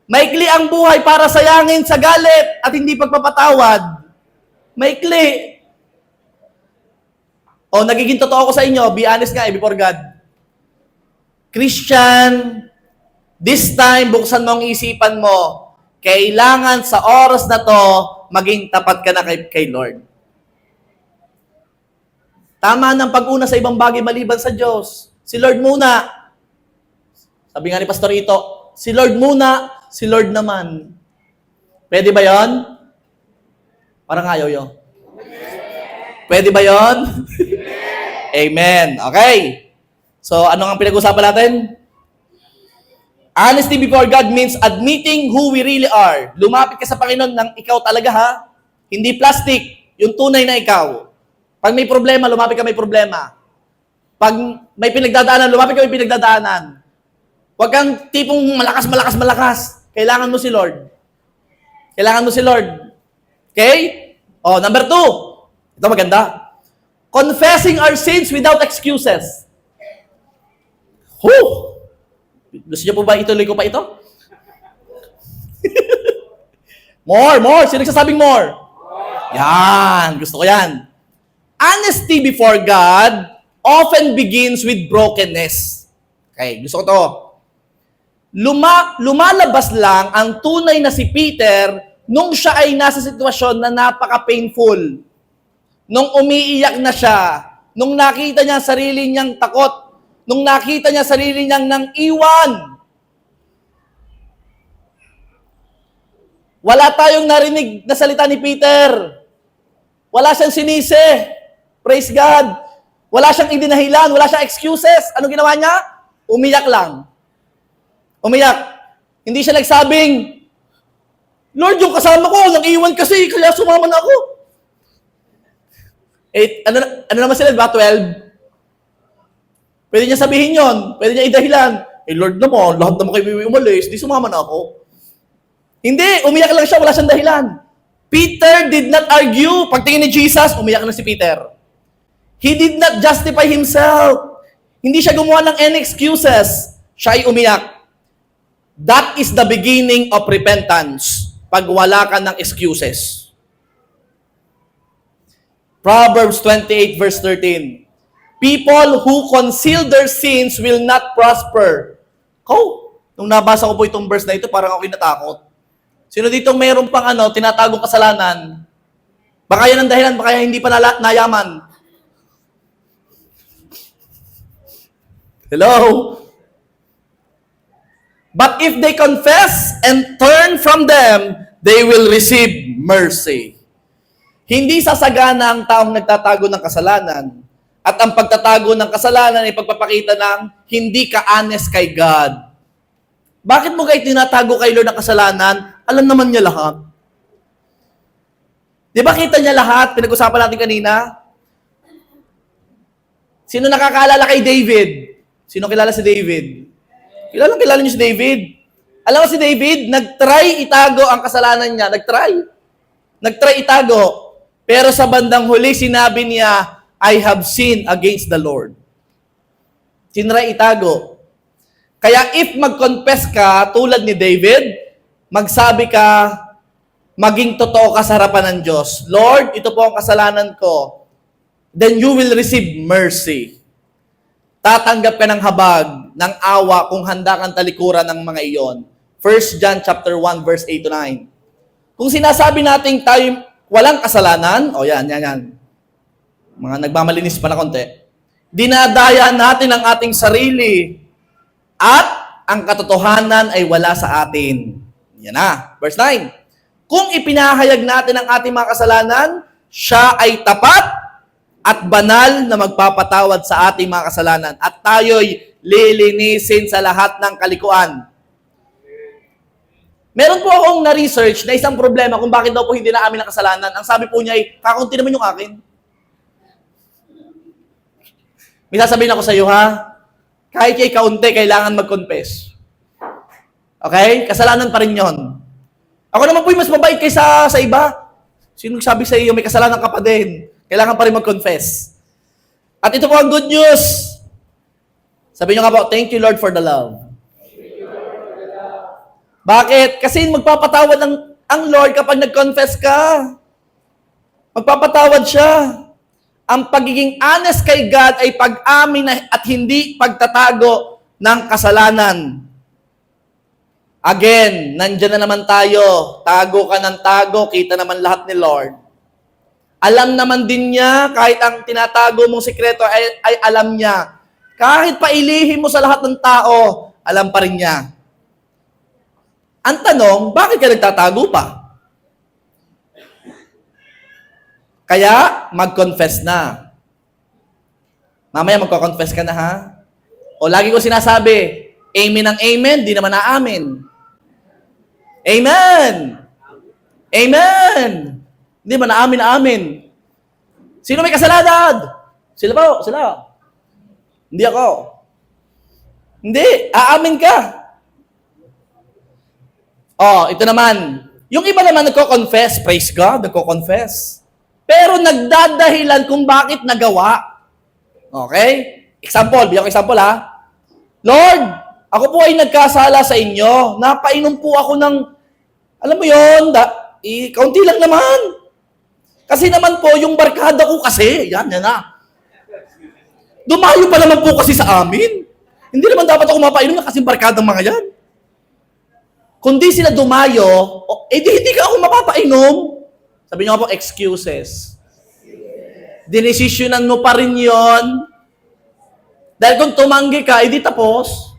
maikli ang buhay para sayangin sa galit at hindi pagpapatawad. Maikli. O, nagiging totoo ko sa inyo, be honest nga before God. Christian, this time, buksan mo ang isipan mo, kailangan sa oras na to, maging tapat ka na kay Lord. Tama ng pag-una sa ibang bagay maliban sa Diyos. Si Lord muna. Sabi nga ni Pastor Ito, si Lord muna, si Lord naman. Pwede ba yon? Parang ayaw yun. Pwede ba yon? Amen. Okay. So, ano ang pinag-usapan natin? Honesty before God means admitting who we really are. Lumapit ka sa Panginoon ng ikaw talaga ha. Hindi plastic. Yung tunay na ikaw. Pag may problema, lumapit ka may problema. Pag may pinagdadaanan, lumapit ka may pinagdadaanan. Huwag kang tipong malakas. Kailangan mo si Lord. Kailangan mo si Lord. Okay? Oh, number 2. Ito maganda. Confessing our sins without excuses. Gusto niyo po ba ituloy ko pa ito? More. Sino nagsasabing more? Yan. Gusto ko yan. Honesty before God often begins with brokenness. Okay, gusto ko to. Lumalabas lang ang tunay na si Peter nung siya ay nasa sitwasyon na napaka-painful, nung umiiyak na siya, nung nakita niya sarili niyang takot, nung nakita niya sarili niyang nang iwan, wala tayong narinig na salita ni Peter. Wala siyang sinisi. Praise God. Wala siyang idinahilan. Wala siyang excuses. Ano ginawa niya? Umiyak lang. Umiyak. Hindi siya nagsabing, Lord, yung kasama ko, nang iwan kasi, kaya sumama na ako. Ano naman sila, ba? 12? Pwede niya sabihin yon. Pwede niya idahilan. Lord naman, lahat naman kayo umalis, di sumama na ako. Hindi, umiyak lang siya, wala siyang dahilan. Peter did not argue. Pagtingin ni Jesus, umiyak na si Peter. He did not justify himself. Hindi siya gumawa ng any excuses. Siya ay umiyak. That is the beginning of repentance. Pag wala ka ng excuses. Proverbs 28 verse 13. People who conceal their sins will not prosper. Nung nabasa ko po itong verse na ito, parang ako natakot. Sino dito mayroon pang tinatagong kasalanan? Baka yan ang dahilan, baka hindi pa nayaman. Hello? But if they confess and turn from them, they will receive mercy. Hindi sasagana ang taong nagtatago ng kasalanan. At ang pagtatago ng kasalanan ay pagpapakita ng hindi ka honest kay God. Bakit mo kayo tinatago kay Lord ng kasalanan? Alam naman niya lahat. Di ba kita niya lahat? Pinag-usapan natin kanina. Sino nakakaalala kay David? Sino kilala si David? Kilala niyo si David. Alam mo si David, nag-try itago ang kasalanan niya. Nag-try itago. Pero sa bandang huli, sinabi niya, I have sinned against the Lord. Sinry itago. Kaya if mag-confess ka, tulad ni David, magsabi ka, maging totoo ka sa harapan ng Diyos. Lord, ito po ang kasalanan ko. Then you will receive mercy. Tatanggap ka ng habag, ng awa, kung handa kang talikuran ng mga iyon. 1 John chapter 1, verse 8 to 9. Kung sinasabi natin tayo walang kasalanan, yan. Mga nagmamalinis pa na konti. Dinadaya natin ang ating sarili at ang katotohanan ay wala sa atin. Yan na. Verse 9. Kung ipinahayag natin ang ating mga kasalanan, siya ay tapat at banal na magpapatawad sa ating mga kasalanan. At tayo'y lilinisin sa lahat ng kalikuan. Meron po akong na-research na isang problema kung bakit daw po hindi na amin ang kasalanan. Ang sabi po niya ay, kakunti naman yung akin. May sasabihin ako sa iyo, ha? Kahit kay kaunti, kailangan mag-confess. Okay? Kasalanan pa rin yon. Ako naman po yung mas mabait kaysa sa iba. Sino sabi sa iyo, may kasalanan ka pa din. Kailangan pa rin mag-confess. At ito po ang good news. Sabi nyo nga po, thank you Lord for the love. Bakit? Kasi magpapatawad ang Lord kapag nag-confess ka. Magpapatawad siya. Ang pagiging honest kay God ay pag-amin at hindi pagtatago ng kasalanan. Again, nandyan na naman tayo. Tago ka ng tago, kita naman lahat ni Lord. Alam naman din niya, kahit ang tinatago mong sikreto ay alam niya. Kahit pailihin mo sa lahat ng tao, alam pa rin niya. Ang tanong, bakit ka nagtatago pa? Kaya, mag-confess na. Mamaya magko-confess ka na, ha? O lagi ko sinasabi, amen ang amen, di naman aamin. Amen! Amen! Hindi man aamin. Sino may kasalanan? Sila po, sila. Hindi ako. Hindi, aamin ka. Ito naman. Yung iba naman nagko-confess, praise God, nagko-confess. Pero nagdadahilan kung bakit nagawa. Okay? Example, bigyan ko example ha. Lord, ako po ay nagkasala sa inyo. Napainom po ako ng, alam mo yun, kaunti lang naman. Kasi naman po, yung barkada ko kasi, yan na. Dumayo pa naman po kasi sa amin. Hindi naman dapat ako mapainom na kasi barkadang mga yan. Kundi sila dumayo, hindi ka ako mapapainom. Sabi niyo po, excuses. Dinesisyonan mo pa rin yon. Dahil kung tumanggi ka, edi tapos.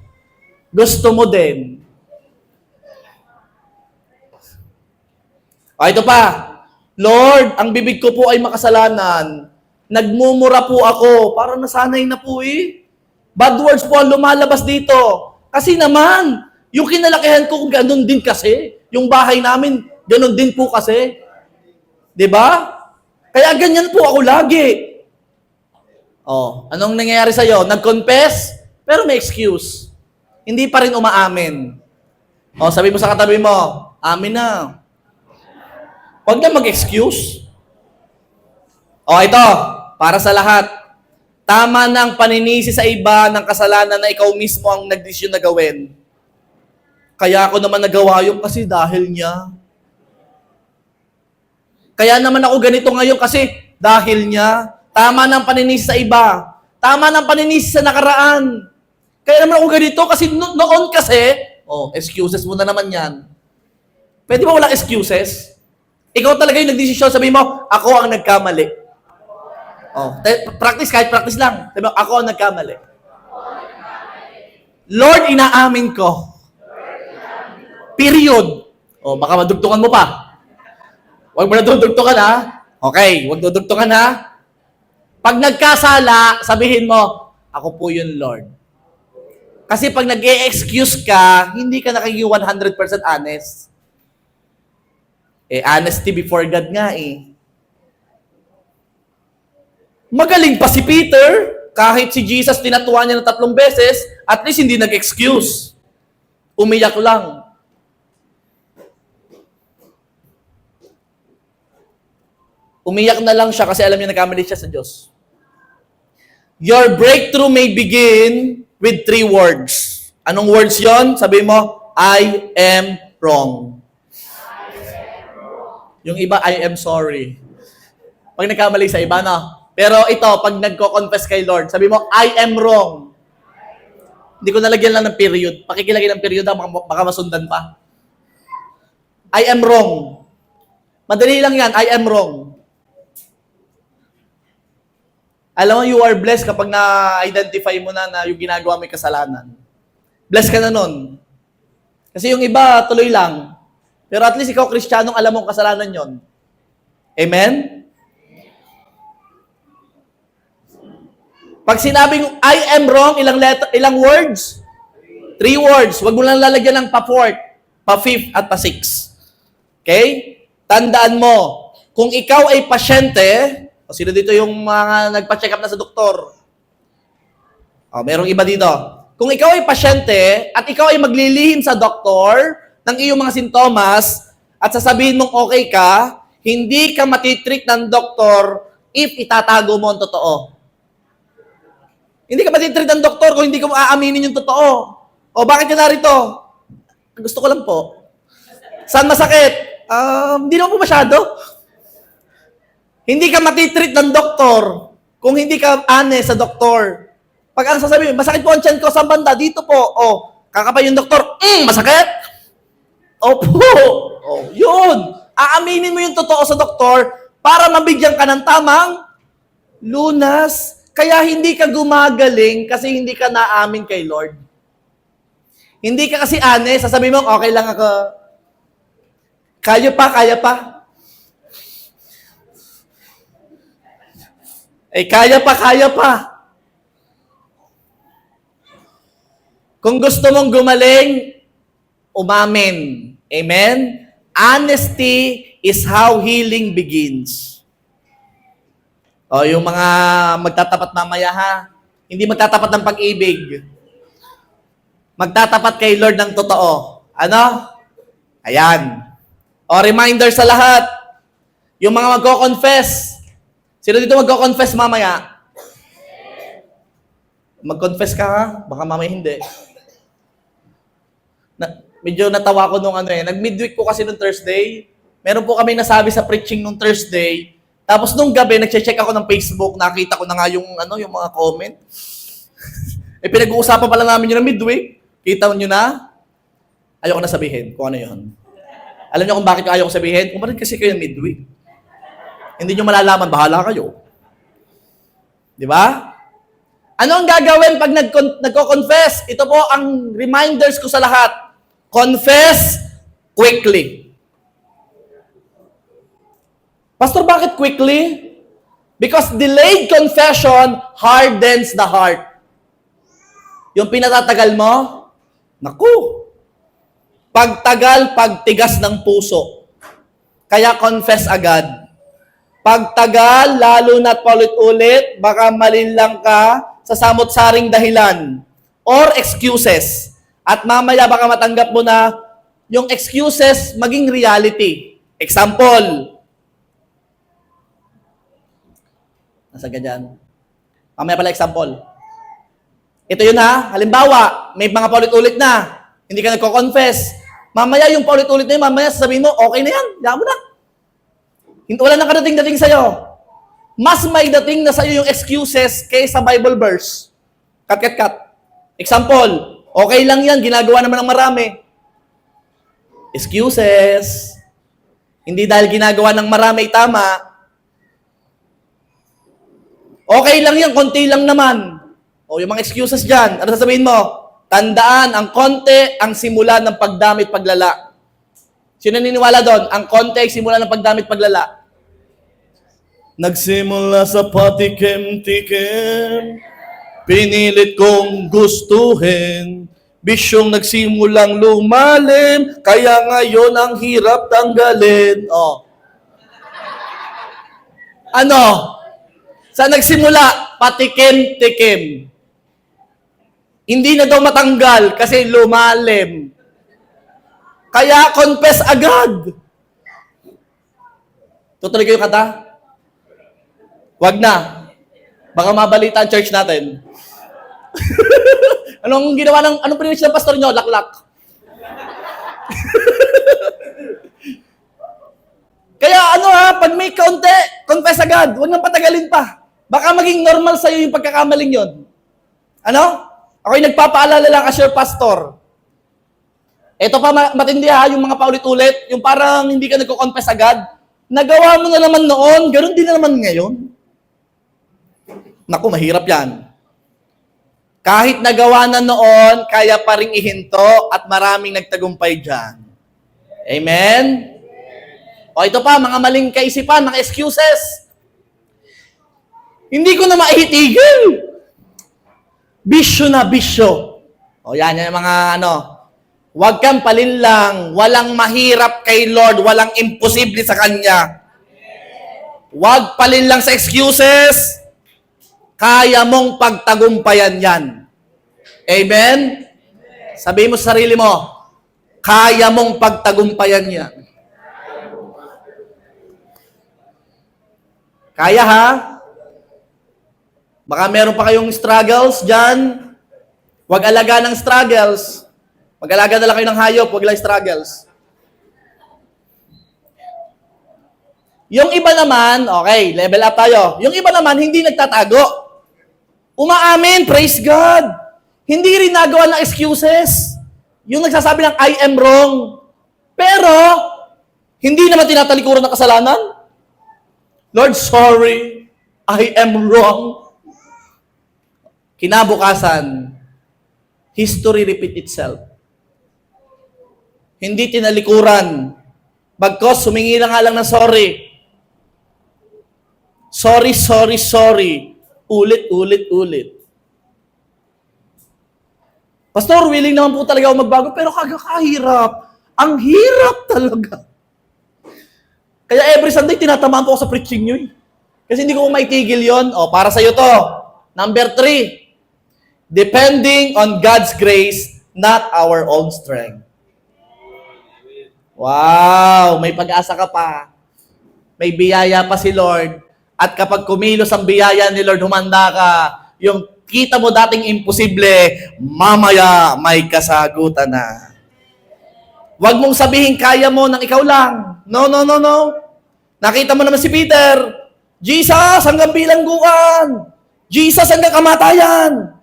Gusto mo din. Ito pa. Lord, ang bibig ko po ay makasalanan. Nagmumura po ako. Parang nasanay na po eh. Bad words po ang lumalabas dito. Kasi naman, yung kinalakihan ko, ganun din kasi. Yung bahay namin, ganun din po kasi. 'Di ba? Kaya ganyan po ako lagi. Anong nangyayari sa'yo? Nag-confess, pero may excuse. Hindi pa rin umaamin. Sabi mo sa katabi mo, amin na. Huwag na mag-excuse. Ito, para sa lahat. Tama na ang paninisi sa iba ng kasalanan na ikaw mismo ang nagdesisyon na gawin. Kaya ako naman nagawa yun kasi dahil niya. Kaya naman ako ganito ngayon kasi dahil niya. Tama na ang paninisi sa iba. Tama na ang paninisi sa nakaraan. Kaya naman ako ganito kasi noon kasi, excuses mo na naman yan. Pwede ba walang excuses? Ikaw talaga yung nagdesisyon, sabi mo, ako ang nagkamali. Practice, kahit practice lang. Sabi mo, ako ang nagkamali. Lord, inaamin ko. Period. Baka madugtungan mo pa. Huwag mo na dudugtungan ha. Okay, huwag dudugtungan ha. Pag nagkasala, sabihin mo, ako po yun, Lord. Kasi pag nag-e-excuse ka, hindi ka nakikita 100% honest. Honesty before God nga eh. Magaling pa si Peter, kahit si Jesus tinatuwa niya ng 3 beses, at least hindi nag-excuse. Umiyak lang. Umiyak na lang siya kasi alam niya nagkamali siya sa Diyos. Your breakthrough may begin with 3 words. Anong words yon? Sabi mo, I am wrong. Yung iba, I am sorry. Pag nagkamali sa iba, no? Pero ito, pag nagko-confess kay Lord, sabi mo, I am wrong. Hindi ko nalagyan lang ng period. Pakikilagay ng period, baka masundan pa. I am wrong. Madali lang yan, I am wrong. Alam mo, you are blessed kapag na-identify mo na yung ginagawa mo yung kasalanan. Blessed ka na nun. Kasi yung iba, tuloy lang. Pero at least ikaw, Kristiyanong, alam mo ang kasalanan yon. Amen? Pag sinabing I am wrong, ilang words? 3 words. Huwag mo lang lalagyan ng pa-4th, pa-5th, at pa-6. Okay? Tandaan mo, kung ikaw ay pasyente, sino dito yung mga nagpa-check up na sa doktor? Merong iba dito. Kung ikaw ay pasyente at ikaw ay maglilihim sa doktor ng iyong mga sintomas at sasabihin mong okay ka, hindi ka matitreat ng doktor if itatago mo ang totoo. Hindi ka matitreat ng doktor kung hindi ka aaminin yung totoo. Bakit ka narito? Gusto ko lang po. Saan masakit? Hindi naman po masyado. Hindi ka matitreat ng doktor kung hindi ka honest sa doktor. Pag ang sasabihin, masakit po ang tiyan ko sa banda, dito po. Kakapay yung doktor, masakit? Opo. Yun. Aaminin mo yung totoo sa doktor para mabigyan ka ng tamang lunas. Kaya hindi ka gumagaling kasi hindi ka naamin kay Lord. Hindi ka kasi honest. Sasabihin mo, okay lang ako. Kaya pa. Kaya pa. Kung gusto mong gumaling, umamin. Amen? Honesty is how healing begins. Yung mga magtatapat mamaya ha, hindi magtatapat ng pag-ibig. Magtatapat kay Lord ng totoo. Ano? Ayan. Reminder sa lahat. Yung mga magko-confess. Sino dito magko-confess mamaya? Mag-confess ka ha? Baka mamaya hindi. Medyo natawa ko nung nag-midweek ko kasi nung Thursday. Meron po kami nasabi sa preaching nung Thursday. Tapos nung gabi, nagche-check ako ng Facebook, nakita ko na nga yung mga comment. Pinag-uusapan pala namin yun ng midweek. Kita nyo na? Ayoko na sabihin kung ano yun. Alam niyo kung bakit ko ayoko sabihin? Kung bakit kasi kayo midweek. Hindi niyo malalaman, bahala kayo. Di ba? Ano ang gagawin pag nagko-confess? Ito po ang reminders ko sa lahat. Confess quickly. Pastor, bakit quickly? Because delayed confession hardens the heart. Yung pinatatagal mo, naku, pagtagal, pagtigas ng puso. Kaya confess agad. Pagtagal, lalo na't paulit-ulit, baka malinlang ka sa samot-saring dahilan or excuses. At mamaya baka matanggap mo na yung excuses maging reality. Example. Nasa ganyan. Mamaya pala example. Ito yun ha. Halimbawa, may mga paulit-ulit na. Hindi ka nagko-confess. Mamaya yung paulit-ulit na yun, mamaya sasabihin mo, okay na yan. Diyan mo na. Wala nang kadating-dating sa'yo. Mas may dating na sa'yo yung excuses kaysa Bible verse. Cut. Example, okay lang yan, ginagawa naman ng marami. Excuses. Hindi dahil ginagawa ng marami, tama. Okay lang yan, konti lang naman. O yung mga excuses dyan, ano sasabihin mo? Tandaan, ang konti ang simula ng pagdamit paglala. Sino naniniwala doon? Ang konti ay simula ng pagdamit paglala. Nagsimula sa patikim-tikim, pinilit kong gustuhin, bisyong nagsimulang lumalim, kaya ngayon ang hirap tanggalin. Oh. Ano? Sa nagsimula, patikim-tikim. Hindi na daw matanggal kasi lumalim. Kaya confess agad. Tutuloy kayo kata? Wag na. Baka mabalita ang church natin. Anong preach ng pastor nyo? Laklak. Kaya pag may kaunti, confess agad. Huwag nang patagalin pa. Baka maging normal sa'yo yung pagkakamaling yon. Ano? Ako'y nagpapaalala lang as your pastor. Ito pa matindi yung mga paulit-ulit, yung parang hindi ka nagko-confess agad. Nagawa mo na naman noon, ganoon din na naman ngayon. Naku, mahirap yan. Kahit nagawa na noon, kaya pa ring ihinto at maraming nagtagumpay dyan. Amen? O ito pa, mga maling kaisipan, mga excuses. Hindi ko na maihitigil. Bisyo na bisyo. O yan yung mga huwag kang palinlang, walang mahirap kay Lord, walang imposible sa Kanya. Huwag palinlang sa excuses, kaya mong pagtagumpayan yan. Amen? Sabihin mo sa sarili mo, kaya mong pagtagumpayan yan. Kaya ha? Baka meron pa kayong struggles dyan. Huwag alaga ng struggles. Mag-alaga na lang kayo ng hayop, huwag lang struggles. Yung iba naman, okay, level up tayo. Yung iba naman, hindi nagtatago. Umaamin, praise God. Hindi rin nagawa ng excuses. Yung nagsasabi ng I am wrong. Pero, hindi naman tinatalikuran ng kasalanan. Lord, sorry, I am wrong. Kinabukasan, history repeat itself. Hindi tinalikuran. Bagkos, sumingi lang nga lang ng sorry. Sorry. Ulit. Pastor, willing naman po talaga ako magbago, pero kahirap. Ang hirap talaga. Kaya every Sunday, tinatamaan po ako sa preaching nyo eh. Kasi hindi ko maitigil yon. O, para sa'yo to. Number 3. Depending on God's grace, not our own strength. Wow, may pag-asa ka pa. May biyaya pa si Lord. At kapag kumilos ang biyaya ni Lord, humanda ka. Yung kita mo dating imposible, mamaya may kasagutan na. Huwag mong sabihin kaya mo nang ikaw lang. No. Nakita mo naman si Peter. Jesus, hanggang bilangguan. Jesus, hanggang kamatayan.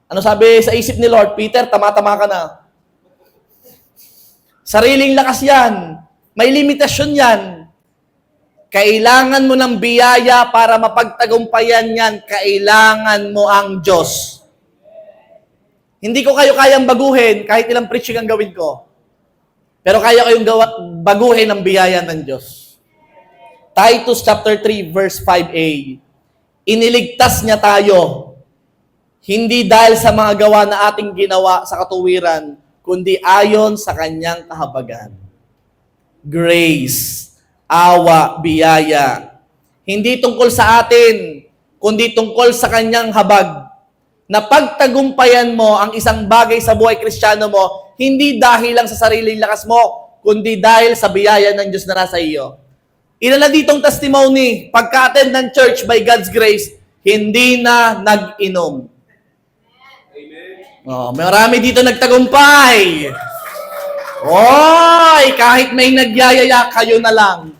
Ano sabi sa isip ni Lord? Peter, tama-tama ka na. Sariling lakas yan. May limitasyon yan. Kailangan mo ng biyaya para mapagtagumpayan yan. Kailangan mo ang Diyos. Hindi ko kayo kayang baguhin kahit ilang preaching ang gawin ko. Pero kaya kayong baguhin ang biyaya ng Diyos. Titus chapter 3 verse 5a. Iniligtas niya tayo, hindi dahil sa mga gawa na ating ginawa sa katuwiran, kundi ayon sa kanyang kahabagan. Grace, awa, biyaya. Hindi tungkol sa atin, kundi tungkol sa kanyang habag. Na pagtagumpayan mo ang isang bagay sa buhay Kristiyano mo, hindi dahil lang sa sariling lakas mo, kundi dahil sa biyaya ng Diyos na nasa iyo. Ilan na ditong testimony, pagka-attend ng church by God's grace, hindi na nag-inom. Oh, marami dito nagtagumpay. Oy, kahit may nagyayaya, kayo na lang.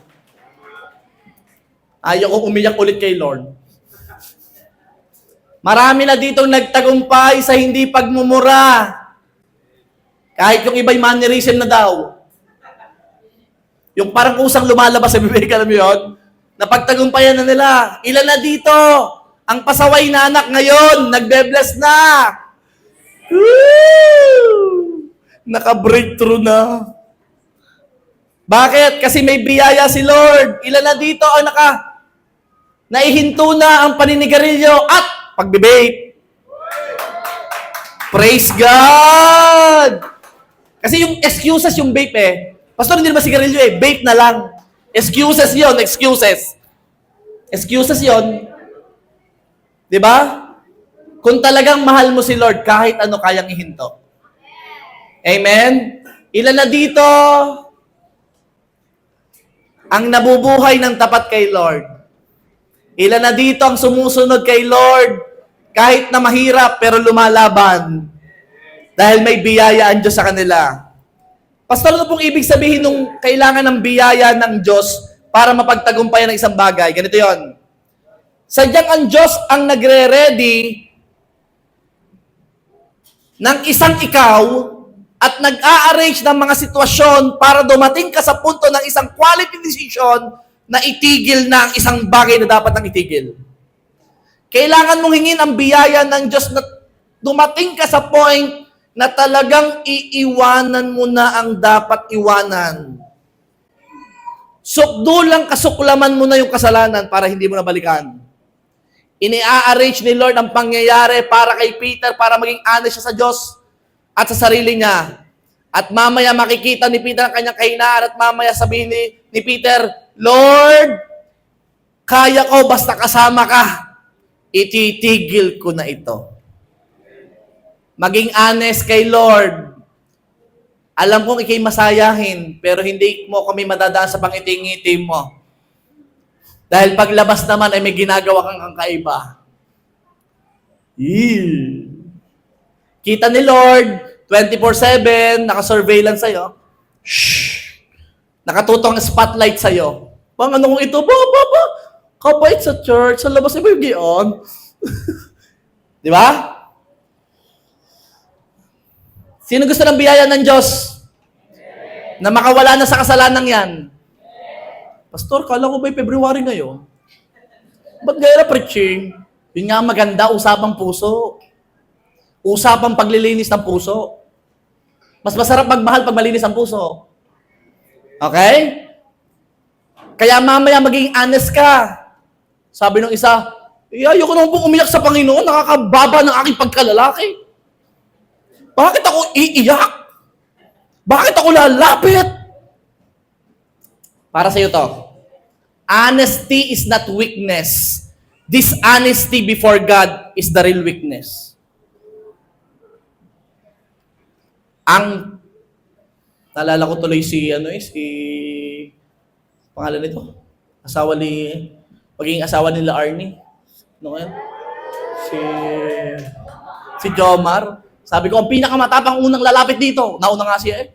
Ayaw kong umiyak ulit kay Lord. Marami na ditong nagtagumpay sa hindi pagmumura. Kahit yung iba'y mannerism na daw. Yung parang kusang lumalabas sa bibig, alam mo yun? Napagtagumpayan na nila. Ilan na dito? Ang pasaway na anak ngayon, nagbe-bless na. Woo! Naka-breakthrough na. Bakit? Kasi may biyaya si Lord. Ilan na dito ang naihinto na ang paninigarilyo at pagbe-vape. Praise God! Kasi yung excuses yung vape eh. Pastor, hindi naman sigarilyo eh. Vape na lang. Excuses yon, excuses. Excuses yon. Diba? Kung talagang mahal mo si Lord, kahit ano kayang ihinto. Amen? Ilan na dito ang nabubuhay ng tapat kay Lord? Ilan na dito ang sumusunod kay Lord kahit na mahirap pero lumalaban dahil may biyaya ang Diyos sa kanila? Pastor, ano pong ibig sabihin nung kailangan ng biyaya ng Diyos para mapagtagumpayan ng isang bagay? Ganito yon. Sadyang ang Diyos ang nagre-ready ng isang ikaw at nag-a-arrange ng mga sitwasyon para dumating ka sa punto ng isang quality decision na itigil na ang isang bagay na dapat nang itigil. Kailangan mong hingin ang biyaya ng Diyos na dumating ka sa point na talagang iiwanan mo na ang dapat iwanan. Sukdulang kasuklaman mo na yung kasalanan para hindi mo na balikan. Ini-arrange ni Lord ang pangyayari para kay Peter para maging honest siya sa Diyos at sa sarili niya. At mamaya makikita ni Peter ang kanyang kahinaan at mamaya sabihin ni Peter, Lord, kaya ko basta kasama ka. Ititigil ko na ito. Maging honest kay Lord. Alam kong ikay masayahin, pero hindi mo kami madadaan sa pangiti-ngiti mo. Dahil paglabas naman ay may ginagawa kang kakaiba. Kita ni Lord, 24/7, naka-surveillance sa'yo. Shhh! Nakatutong spotlight sa'yo. Bang ano kong ito? Ba? Kabait sa church, sa labas iba yung gion. Di ba? Sino gusto ng biyaya ng Diyos? Na makawala na sa kasalanan yan? Pastor, kala ko ba'y February ngayon? Ba't gaya na preaching? Yun nga maganda, usapang puso. Usapang paglilinis ng puso. Mas masarap magmahal pag malinis ang puso. Okay? Kaya mamaya maging honest ka. Sabi ng isa, ayoko naman pong umiyak sa Panginoon, nakakababa ng aking pagkalalaki. Bakit ako iiyak? Bakit ako lalapit? Para sa iyo to. Honesty is not weakness. Dishonesty before God is the real weakness. Naalala ko tuloy si pangalan nito? Maging asawa nila Arnie. Ano yan? Si Jomar. Sabi ko, ang pinakamatapang unang lalapit dito. Nauna nga siya eh.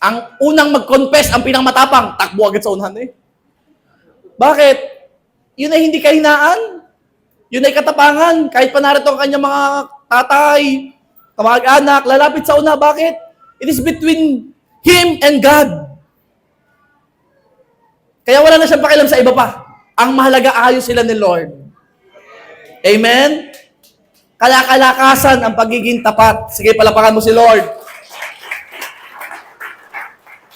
Ang unang mag-confess, ang pinakamatapang, takbo agad sa unahan eh. Bakit? Yun ay hindi kahinaan. Yun ay katapangan. Kahit pa narito ang kanyang mga tatay, kamag-anak, lalapit sa una. Bakit? It is between him and God. Kaya wala na siyang pakialam sa iba pa. Ang mahalaga, ayos sila ni Lord. Amen? Kalakasan ang pagiging tapat. Sige, palapakan mo si Lord.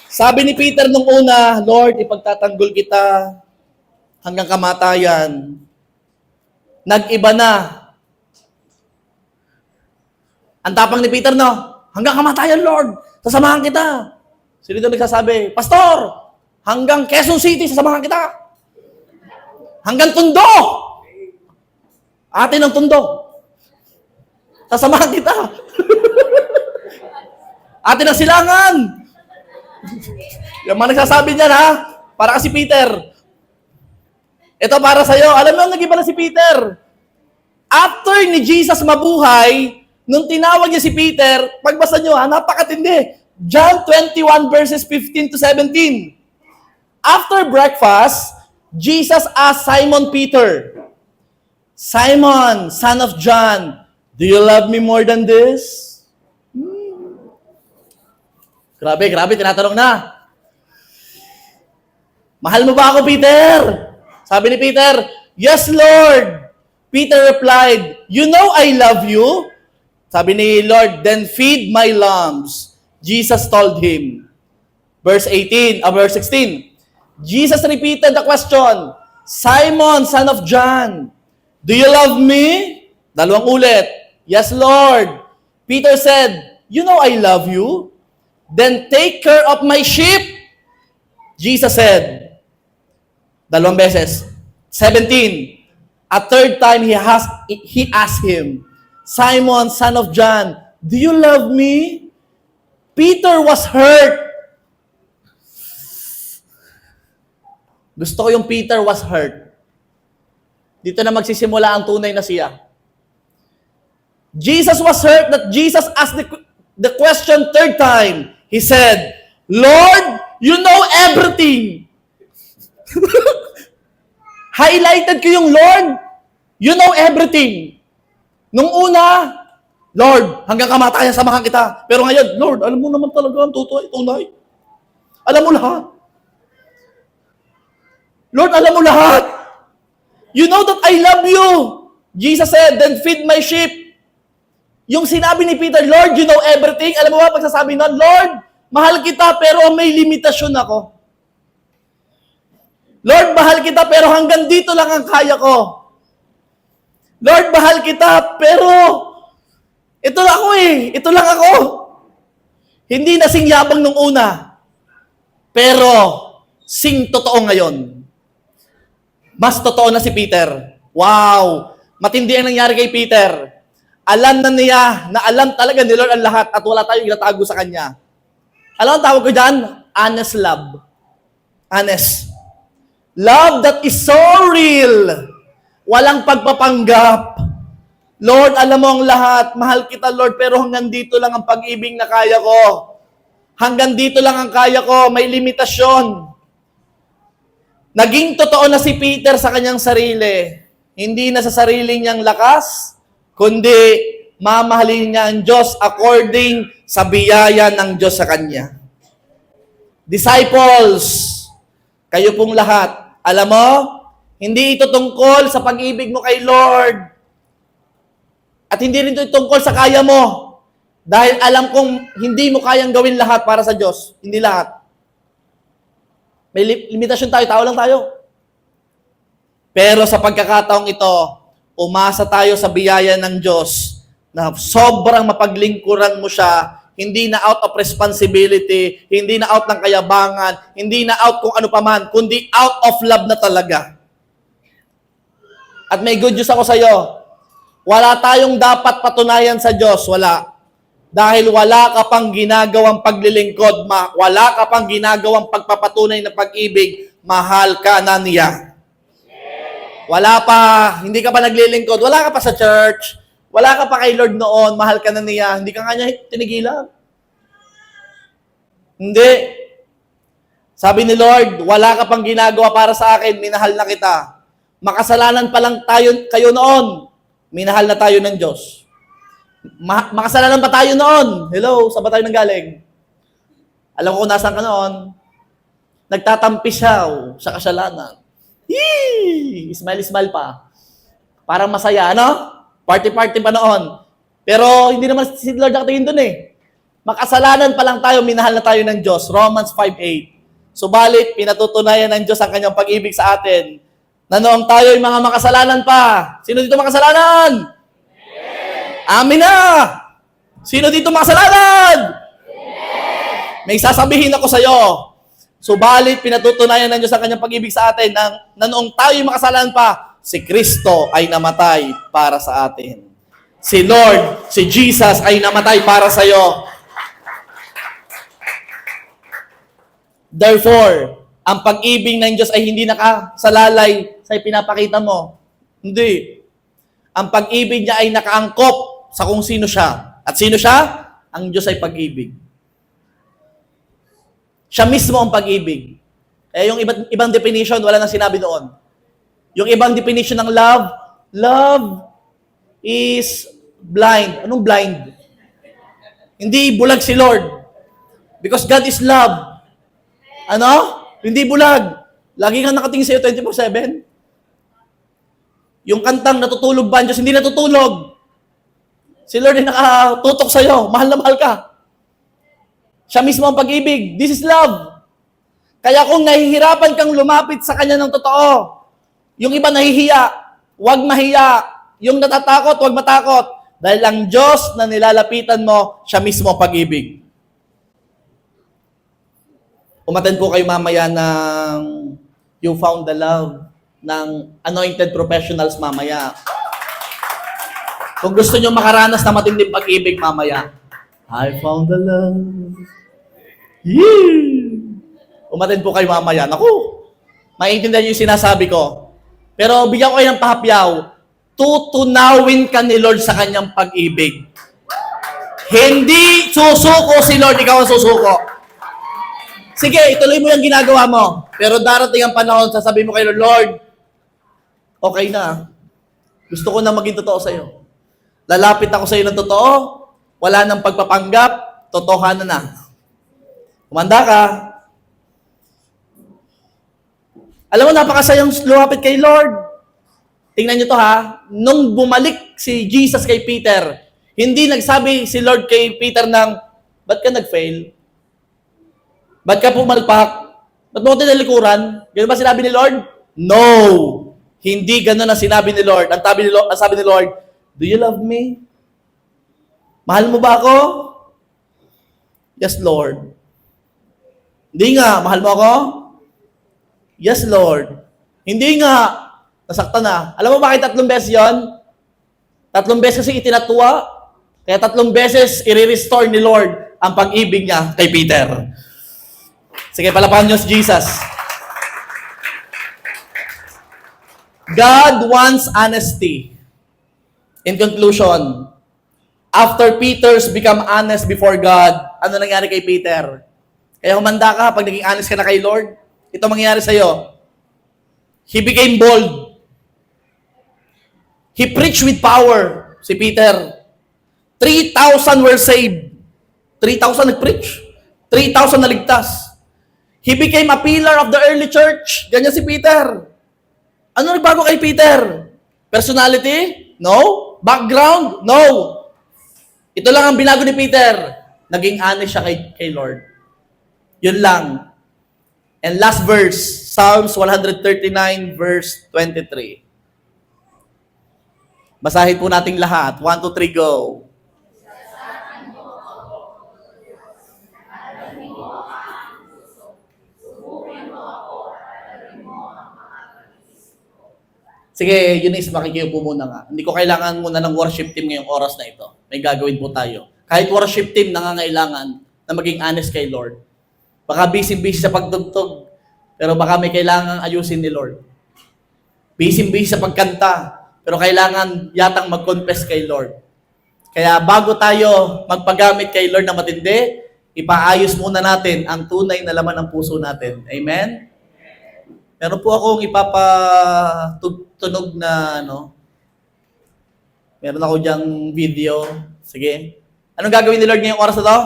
Sabi ni Peter nung una, Lord, ipagtatanggol kita hanggang kamatayan. Nag-iba na. Ang tapang ni Peter, no? Hanggang kamatayan, Lord. Sasamahan kita. Sino doon nagsasabi? Pastor, hanggang Quezon City, sasamahan kita. Hanggang Tondo. Atin ang Tondo. Sasamahan kita. Atin ang Silangan. Yung mga nagsasabi niyan, ha? Para kasi Peter. Ito para sa'yo. Alam mo, nag-iba na si Peter. After ni Jesus mabuhay, nung tinawag niya si Peter, pagbasa niyo, ha, napakatindi. John 21 verses 15 to 17. After breakfast, Jesus asked Simon Peter, Simon, son of John, do you love me more than this? Grabe, tinatanong na. Mahal mo ba ako, Peter? Sabi ni Peter, yes, Lord. Peter replied, you know I love you. Sabi ni Lord, then feed my lambs. Jesus told him. Verse 16. Jesus repeated the question, Simon, son of John, do you love me? Dalawang ulit. Yes, Lord. Peter said, you know I love you. Then take care of my sheep. Jesus said, dalawang beses. 17. A third time, he asked him, Simon, son of John, do you love me? Peter was hurt. Gusto ko yung Peter was hurt. Dito na magsisimula ang tunay na siya. Jesus was hurt that Jesus asked the question third time. He said, Lord, you know everything. Highlighted ko yung Lord, you know everything. Nung una, Lord, hanggang kamatayan samahan kita. Pero ngayon, Lord, alam mo naman talaga ang tunay. Alam mo lahat. Lord, alam mo lahat. You know that I love you. Jesus said, then feed my sheep. Yung sinabi ni Peter, Lord, you know everything. Alam mo ba, pagsasabi nun, Lord, mahal kita pero may limitasyon ako. Lord, mahal kita pero hanggang dito lang ang kaya ko. Lord, mahal kita pero ito lang ako Ito lang ako. Hindi na sing yabang nung una. Pero sing totoo ngayon. Mas totoo na si Peter. Wow! Matindi ang nangyari kay Peter. Alam na niya, na alam talaga ni Lord ang lahat at wala tayong inatago sa Kanya. Alam ang tawag ko dyan? Honest love. Honest. Love that is so real. Walang pagpapanggap. Lord, alam mo ang lahat. Mahal kita, Lord, pero hanggang dito lang ang pag-ibig na kaya ko. Hanggang dito lang ang kaya ko. May limitasyon. Naging totoo na si Peter sa kanyang sarili. Hindi na sa sarili niyang lakas, kundi mamahalin niya ang Diyos according sa biyaya ng Diyos sa kanya. Disciples, kayo pong lahat, alam mo, hindi ito tungkol sa pag-ibig mo kay Lord. At hindi rin ito tungkol sa kaya mo. Dahil alam kong hindi mo kayang gawin lahat para sa Diyos. Hindi lahat. May limitasyon tayo, tao lang tayo. Pero sa pagkakataong ito, umasa tayo sa biyaya ng Diyos na sobrang mapaglingkuran mo siya, hindi na out of responsibility, hindi na out ng kayabangan, hindi na out kung ano paman, kundi out of love na talaga. At may good news ako sa iyo. Wala tayong dapat patunayan sa Diyos, wala. Dahil wala ka pang ginagawang paglilingkod, wala ka pang ginagawang pagpapatunay na pag-ibig, mahal ka na niya. Wala pa, hindi ka pa naglilingkod, wala ka pa sa church, wala ka pa kay Lord noon, mahal ka na niya, hindi ka nga niya tinigilan. Hindi. Sabi ni Lord, wala ka pang ginagawa para sa akin, minahal na kita. Makasalanan pa lang kayo noon, minahal na tayo ng Diyos. Makasalanan pa tayo noon. Hello, saan ba tayo nanggaling? Alam ko kung nasaan ka noon. Nagtatampi siya sa kasalanan. Yee! Smile pa. Parang masaya, ano? Party pa noon. Pero hindi naman si Lord nakatingin doon eh. Makasalanan pa lang tayo, minahal na tayo ng Diyos. Romans 5:8. Subalit, pinatutunayan ng Diyos ang kanyang pag-ibig sa atin na noong tayo ay mga makasalanan pa. Sino dito makasalanan? Amin na! Sino dito makasalanan? May sasabihin ako sa iyo. Subalit, pinatutunayan ng Diyos ang kanyang pag-ibig sa atin na noong tayo ay makasalanan pa, si Kristo ay namatay para sa atin. Si Lord, si Jesus ay namatay para sa iyo. Therefore, ang pag-ibig ng Diyos ay hindi nakasalalay sa pinapakita mo. Hindi. Ang pag-ibig niya ay nakaangkop sa kung sino siya. At sino siya? Ang Diyos ay pag-ibig. Siya mismo ang pag-ibig. Kaya yung ibang definition, wala nang sinabi doon. Yung ibang definition ng love is blind. Anong blind? Hindi bulag si Lord. Because God is love. Ano? Hindi bulag. Lagi kang nakatingin sa iyo 24/7. Yung kantang natutulog ba ang Diyos, hindi natutulog. Si Lord ay nakatutok sa iyo. Mahal na mahal ka. Siya mismo ang pag-ibig. This is love. Kaya kung nahihirapan kang lumapit sa Kanya ng totoo, yung iba nahihiya, huwag mahiya. Yung natatakot, huwag matakot. Dahil ang Diyos na nilalapitan mo, siya mismo ang pag-ibig. Umattend po kayo mamaya ng You Found the Love ng Anointed Professionals mamaya. Kung gusto nyo makaranas na matinding pag-ibig mamaya, I found the love. Yeah! Umattend po kayo mamaya. Naku, maiintindihan nyo yung sinasabi ko. Pero bigyan ko kayo ng pahapyaw. Tutunawin ka ni Lord sa kanyang pag-ibig. Hindi susuko si Lord, ikaw ang susuko. Sige, ituloy mo yung ginagawa mo. Pero darating ang panahon, sasabihin mo kay Lord, okay na. Gusto ko na maging totoo sa'yo. Lalapit ako sa'yo ng totoo, wala nang pagpapanggap, totohanan na. Kumanda ka. Alam mo, napakasayang lumapit kay Lord. Tingnan nyo to ha. Nung bumalik si Jesus kay Peter, hindi nagsabi si Lord kay Peter ng, ba't ka nag-fail? Ba't ka pumalpak? Ba't mo tinalikuran? Ganun ba sinabi ni Lord? No! Hindi ganun ang sinabi ni Lord. Ang sabi ni Lord, do you love me? Mahal mo ba ako? Yes, Lord. Hindi nga, mahal mo ako? Yes, Lord. Hindi nga, nasaktan na. Alam mo bakit 3 beses yon? 3 beses kasi itinatwa, kaya 3 beses i-restore ni Lord ang pag-ibig niya kay Peter. Sige, palapakan niyo si Jesus. God wants honesty. In conclusion, after Peter's become honest before God, ano nangyari kay Peter? Kaya humanda ka pag naging honest ka na kay Lord. Ito mangyayari sa'yo. He became bold. He preached with power, si Peter. 3,000 were saved. 3,000 nag-preach. 3,000 naligtas. He became a pillar of the early church. Ganyan si Peter. Ano nagbago kay Peter? Personality? No. Background? No. Ito lang ang binago ni Peter. Naging honest siya kay Lord. Yun lang. And last verse, Psalms 139 verse 23. Basahin po nating lahat. 1, 2, 3, go. Sige, Eunice, makikiupo muna nga. Hindi ko kailangan muna ng worship team ngayong oras na ito. May gagawin po tayo. Kahit worship team, nangangailangan na maging honest kay Lord. Baka busy-busy sa pagtugtog, pero baka may kailangan ayusin ni Lord. Busy-busy sa pagkanta, pero kailangan yatang mag-confess kay Lord. Kaya bago tayo magpagamit kay Lord na matindi, ipaayos muna natin ang tunay na laman ng puso natin. Amen? Meron po akong ipapatunog na, meron ako diyang video. Sige. Anong gagawin ni Lord ngayong oras na to?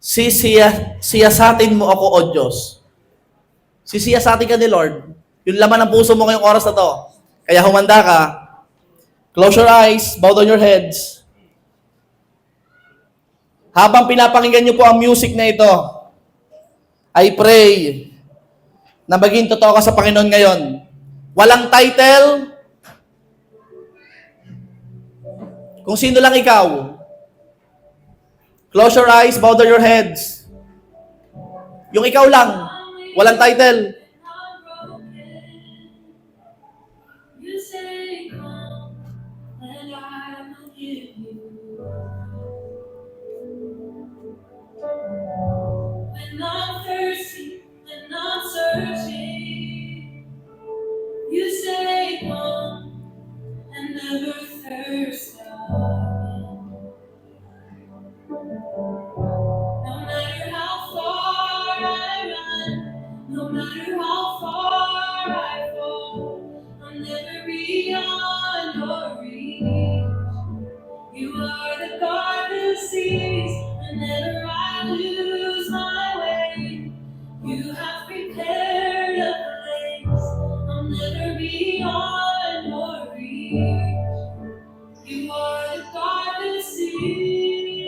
siyasatin mo ako, O Diyos. Sisiyasatin ka ni Lord. Yung laman ng puso mo ngayong oras na to. Kaya humanda ka. Close your eyes, bow down your heads. Habang pinapakinggan niyo po ang music na ito, I pray na maging totoo ka sa Panginoon ngayon. Walang title. Kung sino lang ikaw. Close your eyes, bow down your heads. Yung ikaw lang, walang title. You say come, and I will give you. When I'm thirsty, when I'm searching, you say come, and never thirst again. No matter how far I run, no matter how far I fall, I'll never be beyond your reach. You are the God who sees whenever I lose my way. You have prepared a place I'll never be beyond your reach. You are the God who sees me.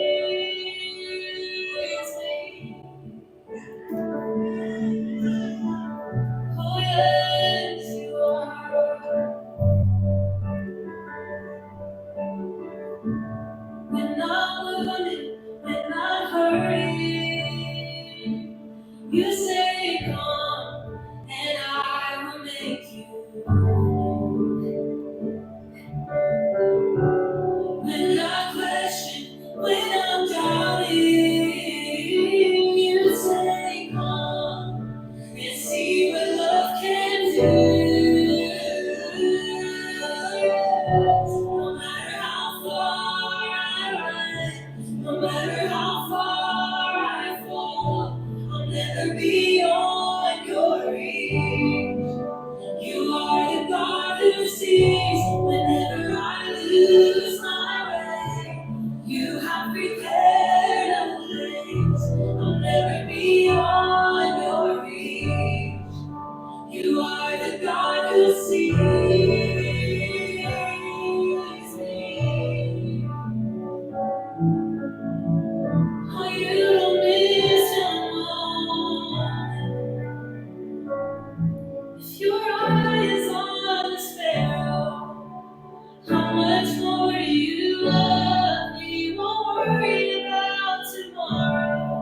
Oh yes, you are. When I'm wounded, when I'm hurting, you say come, and I will make you. When I question, when I'm doubting, you say come, and see what love can do. No matter how far I run, no matter how far I fall, I'll never be on your reach. You are the God who sees whenever I lose my way. You have prepared a place I'll never be on your reach. You are the God who sees me. Oh, you don't miss someone. If your eye is on the sparrow, how much more do you love me? You won't worry about tomorrow.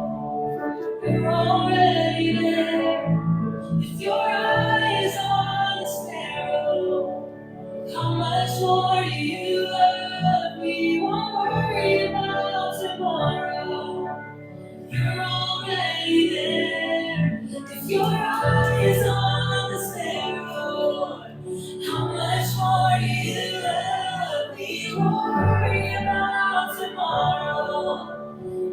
You're already there. If your eye is on the sparrow, how much more do you love me? You won't worry about tomorrow. You're already there. If your eye is on the sparrow, how much more do you love me? You won't worry about tomorrow.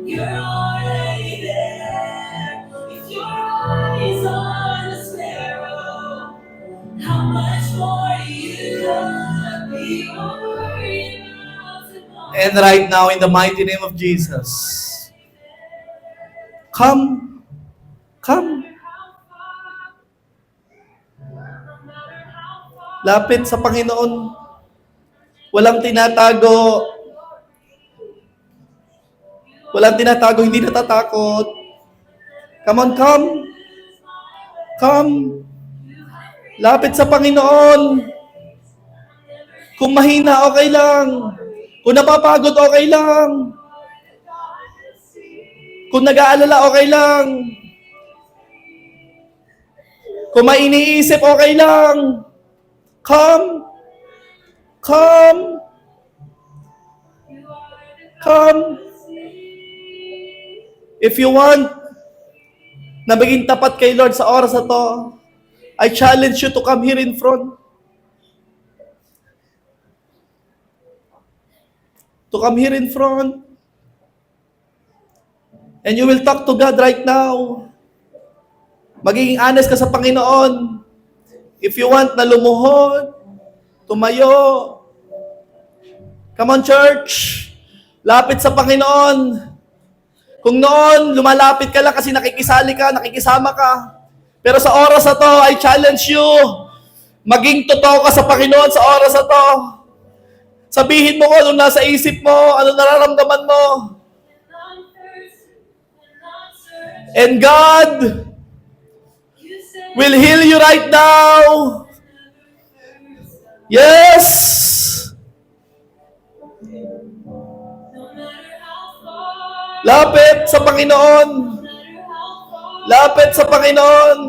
You're already there. If your eye is on the sparrow, how much more do you love me? You won't worry about tomorrow. And right now, in the mighty name of Jesus, come, come. Lapit sa Panginoon. Walang tinatago. Walang tinatago, hindi natatakot. Come on, come. Come. Lapit sa Panginoon. Kung mahina, okay lang. Kung napapagod, okay lang. Kung nag-aalala, okay lang. Kung may iniisip, okay lang. Come. Come. Come. If you want na maging tapat kay Lord sa oras na to, I challenge you to come here in front. To come here in front. And you will talk to God right now. Magiging honest ka sa Panginoon. If you want na lumuhod, tumayo. Come on, church. Lapit sa Panginoon. Kung noon, lumalapit ka lang kasi nakikisali ka, nakikisama ka. Pero sa oras na to, I challenge you, maging totoo ka sa Panginoon sa oras na to. Sabihin mo kung ano nasa isip mo, ano nararamdaman mo. And God will heal you right now. Yes! Lapit sa Panginoon. Lapit sa Panginoon.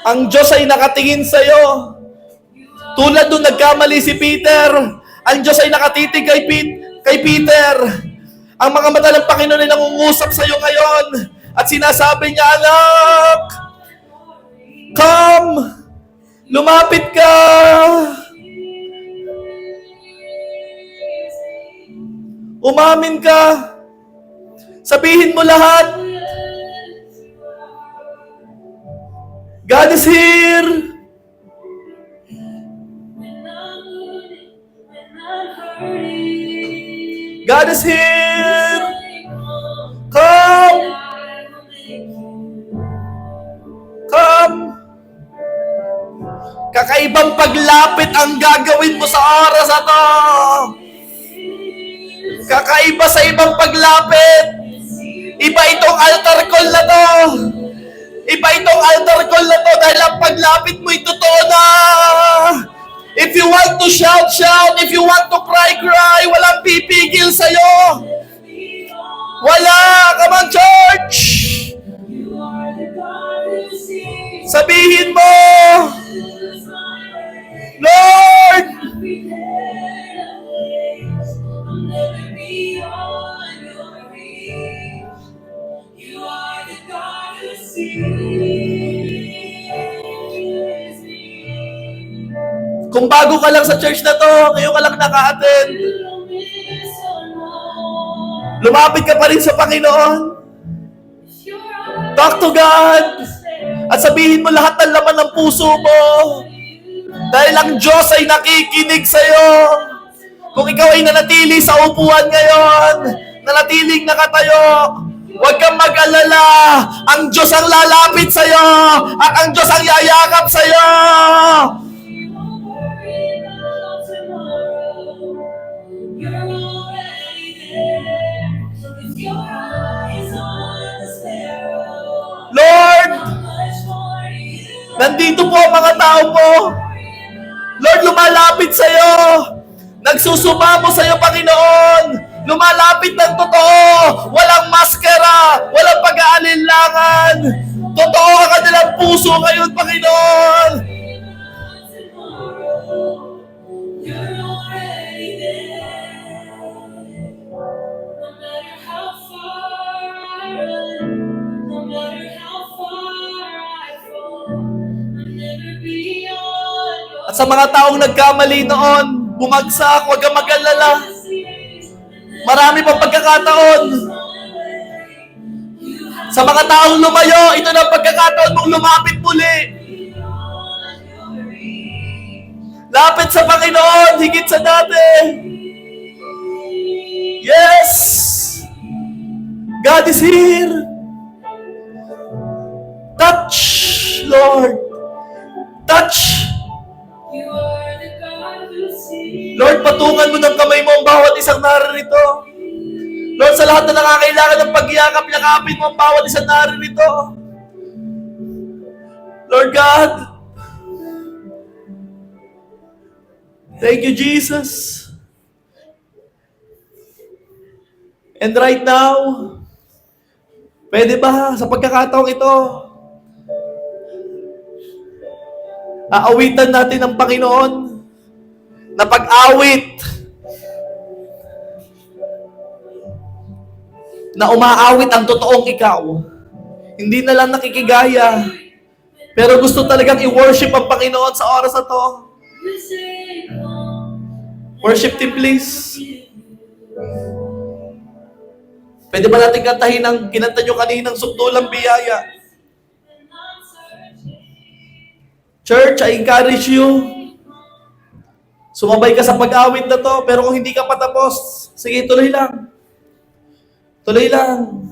Ang Diyos ay nakatingin sa iyo. Tulad nung nagkamali si Peter, ang Diyos ay nakatitig kay Peter. Ang mga mata ng Panginoon ay nangungusap sa iyo ngayon. At sinasabi niya, anak, come, lumapit ka. Umamin ka. Sabihin mo lahat. God is here. God is here. Come. Come. Kakaibang paglapit ang gagawin mo sa oras na to. Kakaiba sa ibang paglapit. Iba itong altar call na to. Iba itong altar call na to dahil ang paglapit mo ay totoo na. If you want to shout, shout. If you want to cry, cry. Walang pipigil sa'yo. Wala. Come on, church. Sabihin mo, Lord, kung bago ka lang sa church na to, ngayon ka lang naka-attend, lumapit ka pa rin sa Panginoon. Talk to God. At sabihin mo lahat ng laman ng puso mo. Dahil ang Diyos ay nakikinig sa'yo. Kung ikaw ay nanatili sa upuan ngayon, nanatiling nakatayo, huwag kang mag-alala. Ang Diyos ang lalapit sa'yo. At ang Diyos ang yayakap sa'yo. Lord, nandito po ang mga tao po. Lord, lumalapit sa iyo. Nagsusumamo sa iyo, Panginoon. Lumalapit ng totoo. Walang maskara. Walang pag-aalinlangan. Totoo ang kanilang puso ngayon, Panginoon. At sa mga taong nagkamali noon, bumagsak, huwag kang mag-alala. Marami pang pagkakataon. Sa mga taong lumayo, ito na pagkakataon mong lumapit muli. Lapit sa Panginoon, higit sa dati. Yes! God is here. Touch, Lord. Touch. Lord, patungan mo ng kamay mo ang bawat isang naririto. Lord, sa lahat na nakakailangan ng pagyakap, yakapin mo ang bawat isang naririto. Lord God, thank you, Jesus. And right now, pwede ba sa pagkakataong ito, aawitan natin ang Panginoon na pag-awit na umaawit ang totoong ikaw. Hindi na lang nakikigaya, pero gusto talagang i-worship ang Panginoon sa oras na to. Worship team, please. Pwede ba natin kantahin ang kinanta nyo kaninang Sukdulang Biyaya? Church, I encourage you. Sumabay ka sa pag-awit na to, pero kung hindi ka patapos, sige, tuloy lang. Tuloy lang.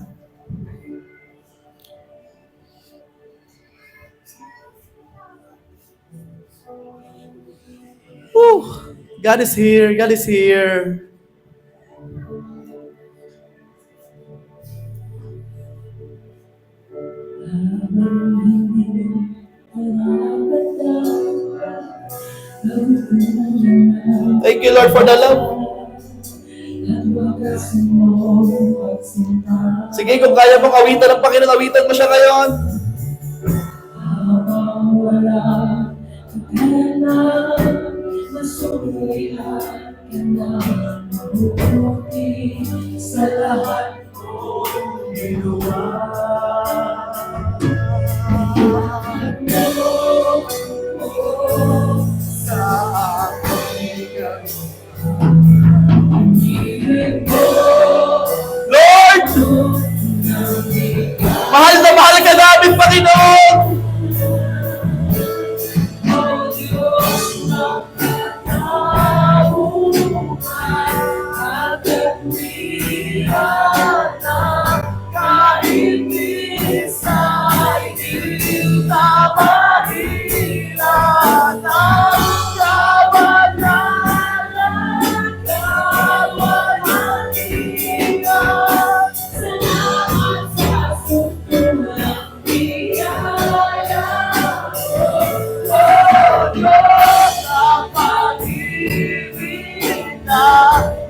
Woo! God is here. God is here. Thank you, Lord, for the love. Sige, kung kaya mong awitan ng Panginoon, awitan mo siya ngayon. Sa lahat kong ginawa. Lord! Mahal na mahal ka namin, Panginoon!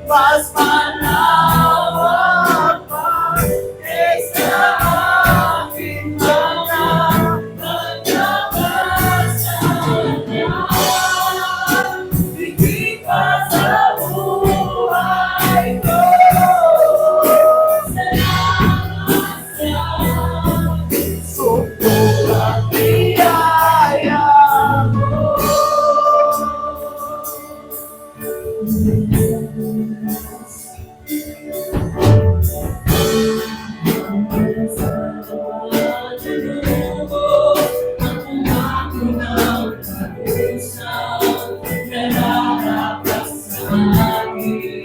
Mas malawak pa sa aking mga pagkakasalanan. Higit pa sa buhay ko. Salamat sa sumpong at biyaya mo.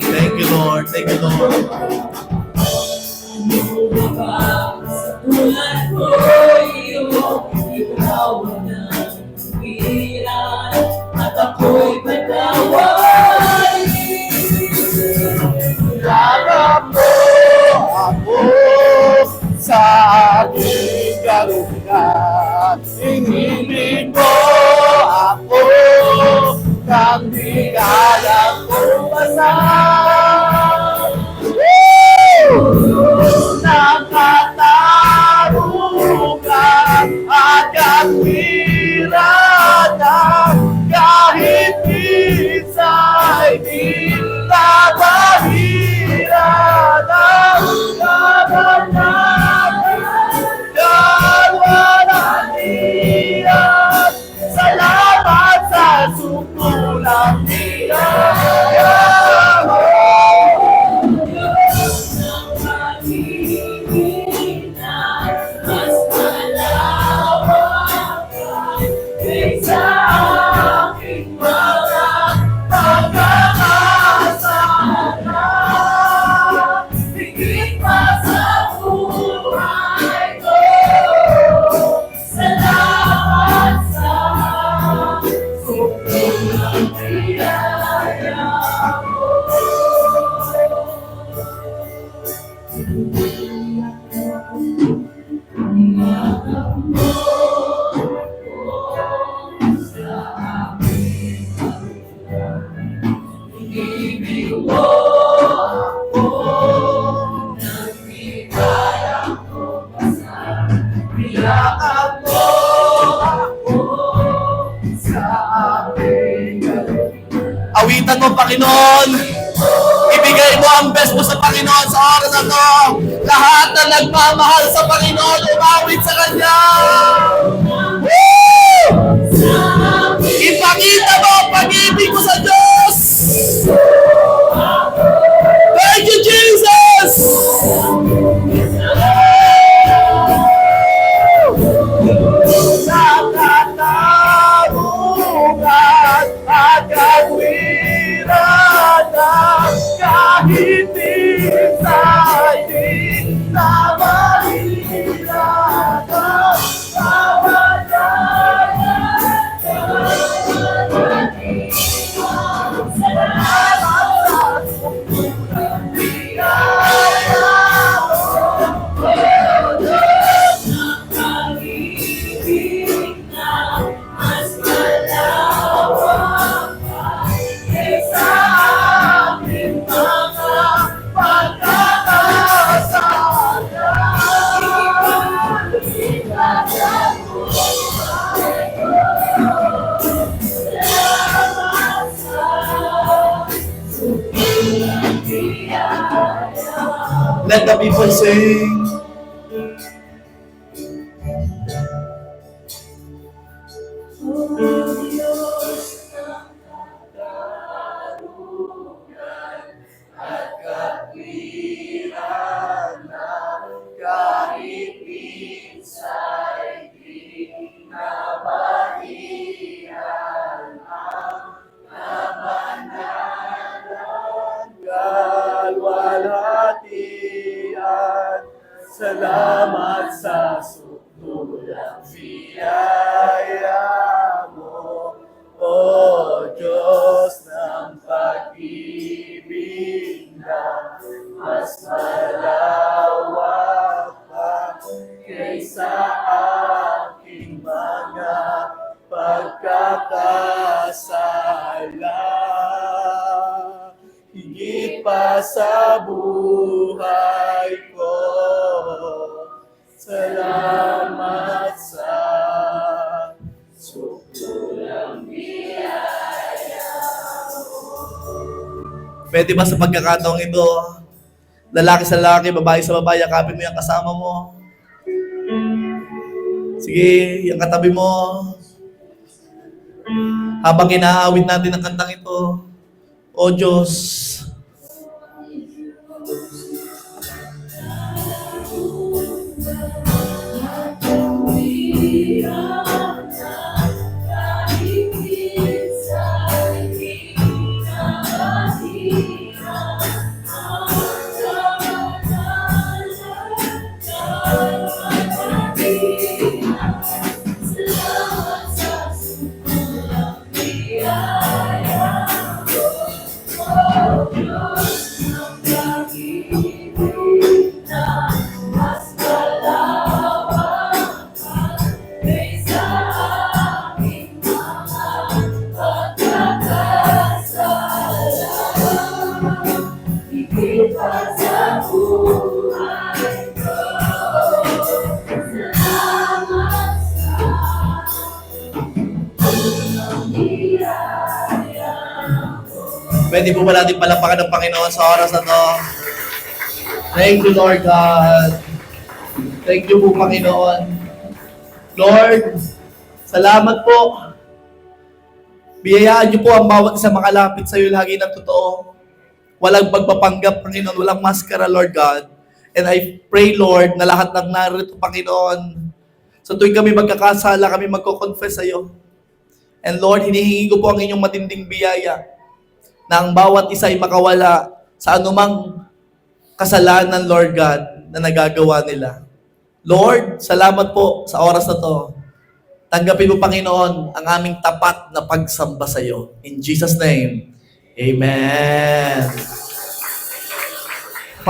Thank you, Lord. Thank you, Lord. At ako'y patawad. Yakap mo ako sa aking galungan. Inibig mo ako kang di kaya kong pasang. Nakatarungan at katwiranan kahit minsan di tabahiran ang kabanalan ng walang hiyang. Salamat sa sukulang niyaya mo. Mas malawak sa aking mga pagkakasalanan. Higit pa sa buhay ko. Salamat sa sukulang niyaya mo. Ibig mo ako nang di kaya ko pasan. Niyakap mo ako sa aking galungan. Awitan mo, Panginoon. Ibigay mo ang best mo sa Panginoon sa oras na to. Lahat na nagmamahal sa Panginoon, umawit sa Kanya. Woo! Ipakita mo ang pag-ibig mo sa Diyos. Thank you, Jesus! Nakatarungan at katwiranan kahit minsan di Let the people sing. Kalwalhatian, salamat sa sukulang biyaya mo, O Diyos ng pag-ibig na mas malawak pa kaysa aking mga pagkakasala. Higit pa sa buhay ko, salamat sa sukulang biyaya mo. Pwede ba sa pagkakataong ito, lalaki sa lalaki, babae sa babae, yakapin mo yung kasama mo. Sige, yung katabi mo. Habang inaawit natin ang kantang ito, O Diyos, pwede po ba natin palapakan ng Panginoon sa oras na to? Thank you, Lord God. Thank you po, Panginoon. Lord, salamat po. Biyayaan niyo po ang bawat isa makalapit sa iyo lagi ng totoo. Walang pagpapanggap, Panginoon. Walang maskara, Lord God. And I pray, Lord, na lahat ng narito, Panginoon, sa tuwing kami magkakasala, kami magko-confess sa iyo. And Lord, hinihingi ko po ang inyong matinding biyaya na ang bawat isa ay makawala sa anumang kasalanan, Lord God, na nagagawa nila. Lord, salamat po sa oras na to. Tanggapin mo, Panginoon, ang aming tapat na pagsamba sa iyo. In Jesus' name, Amen.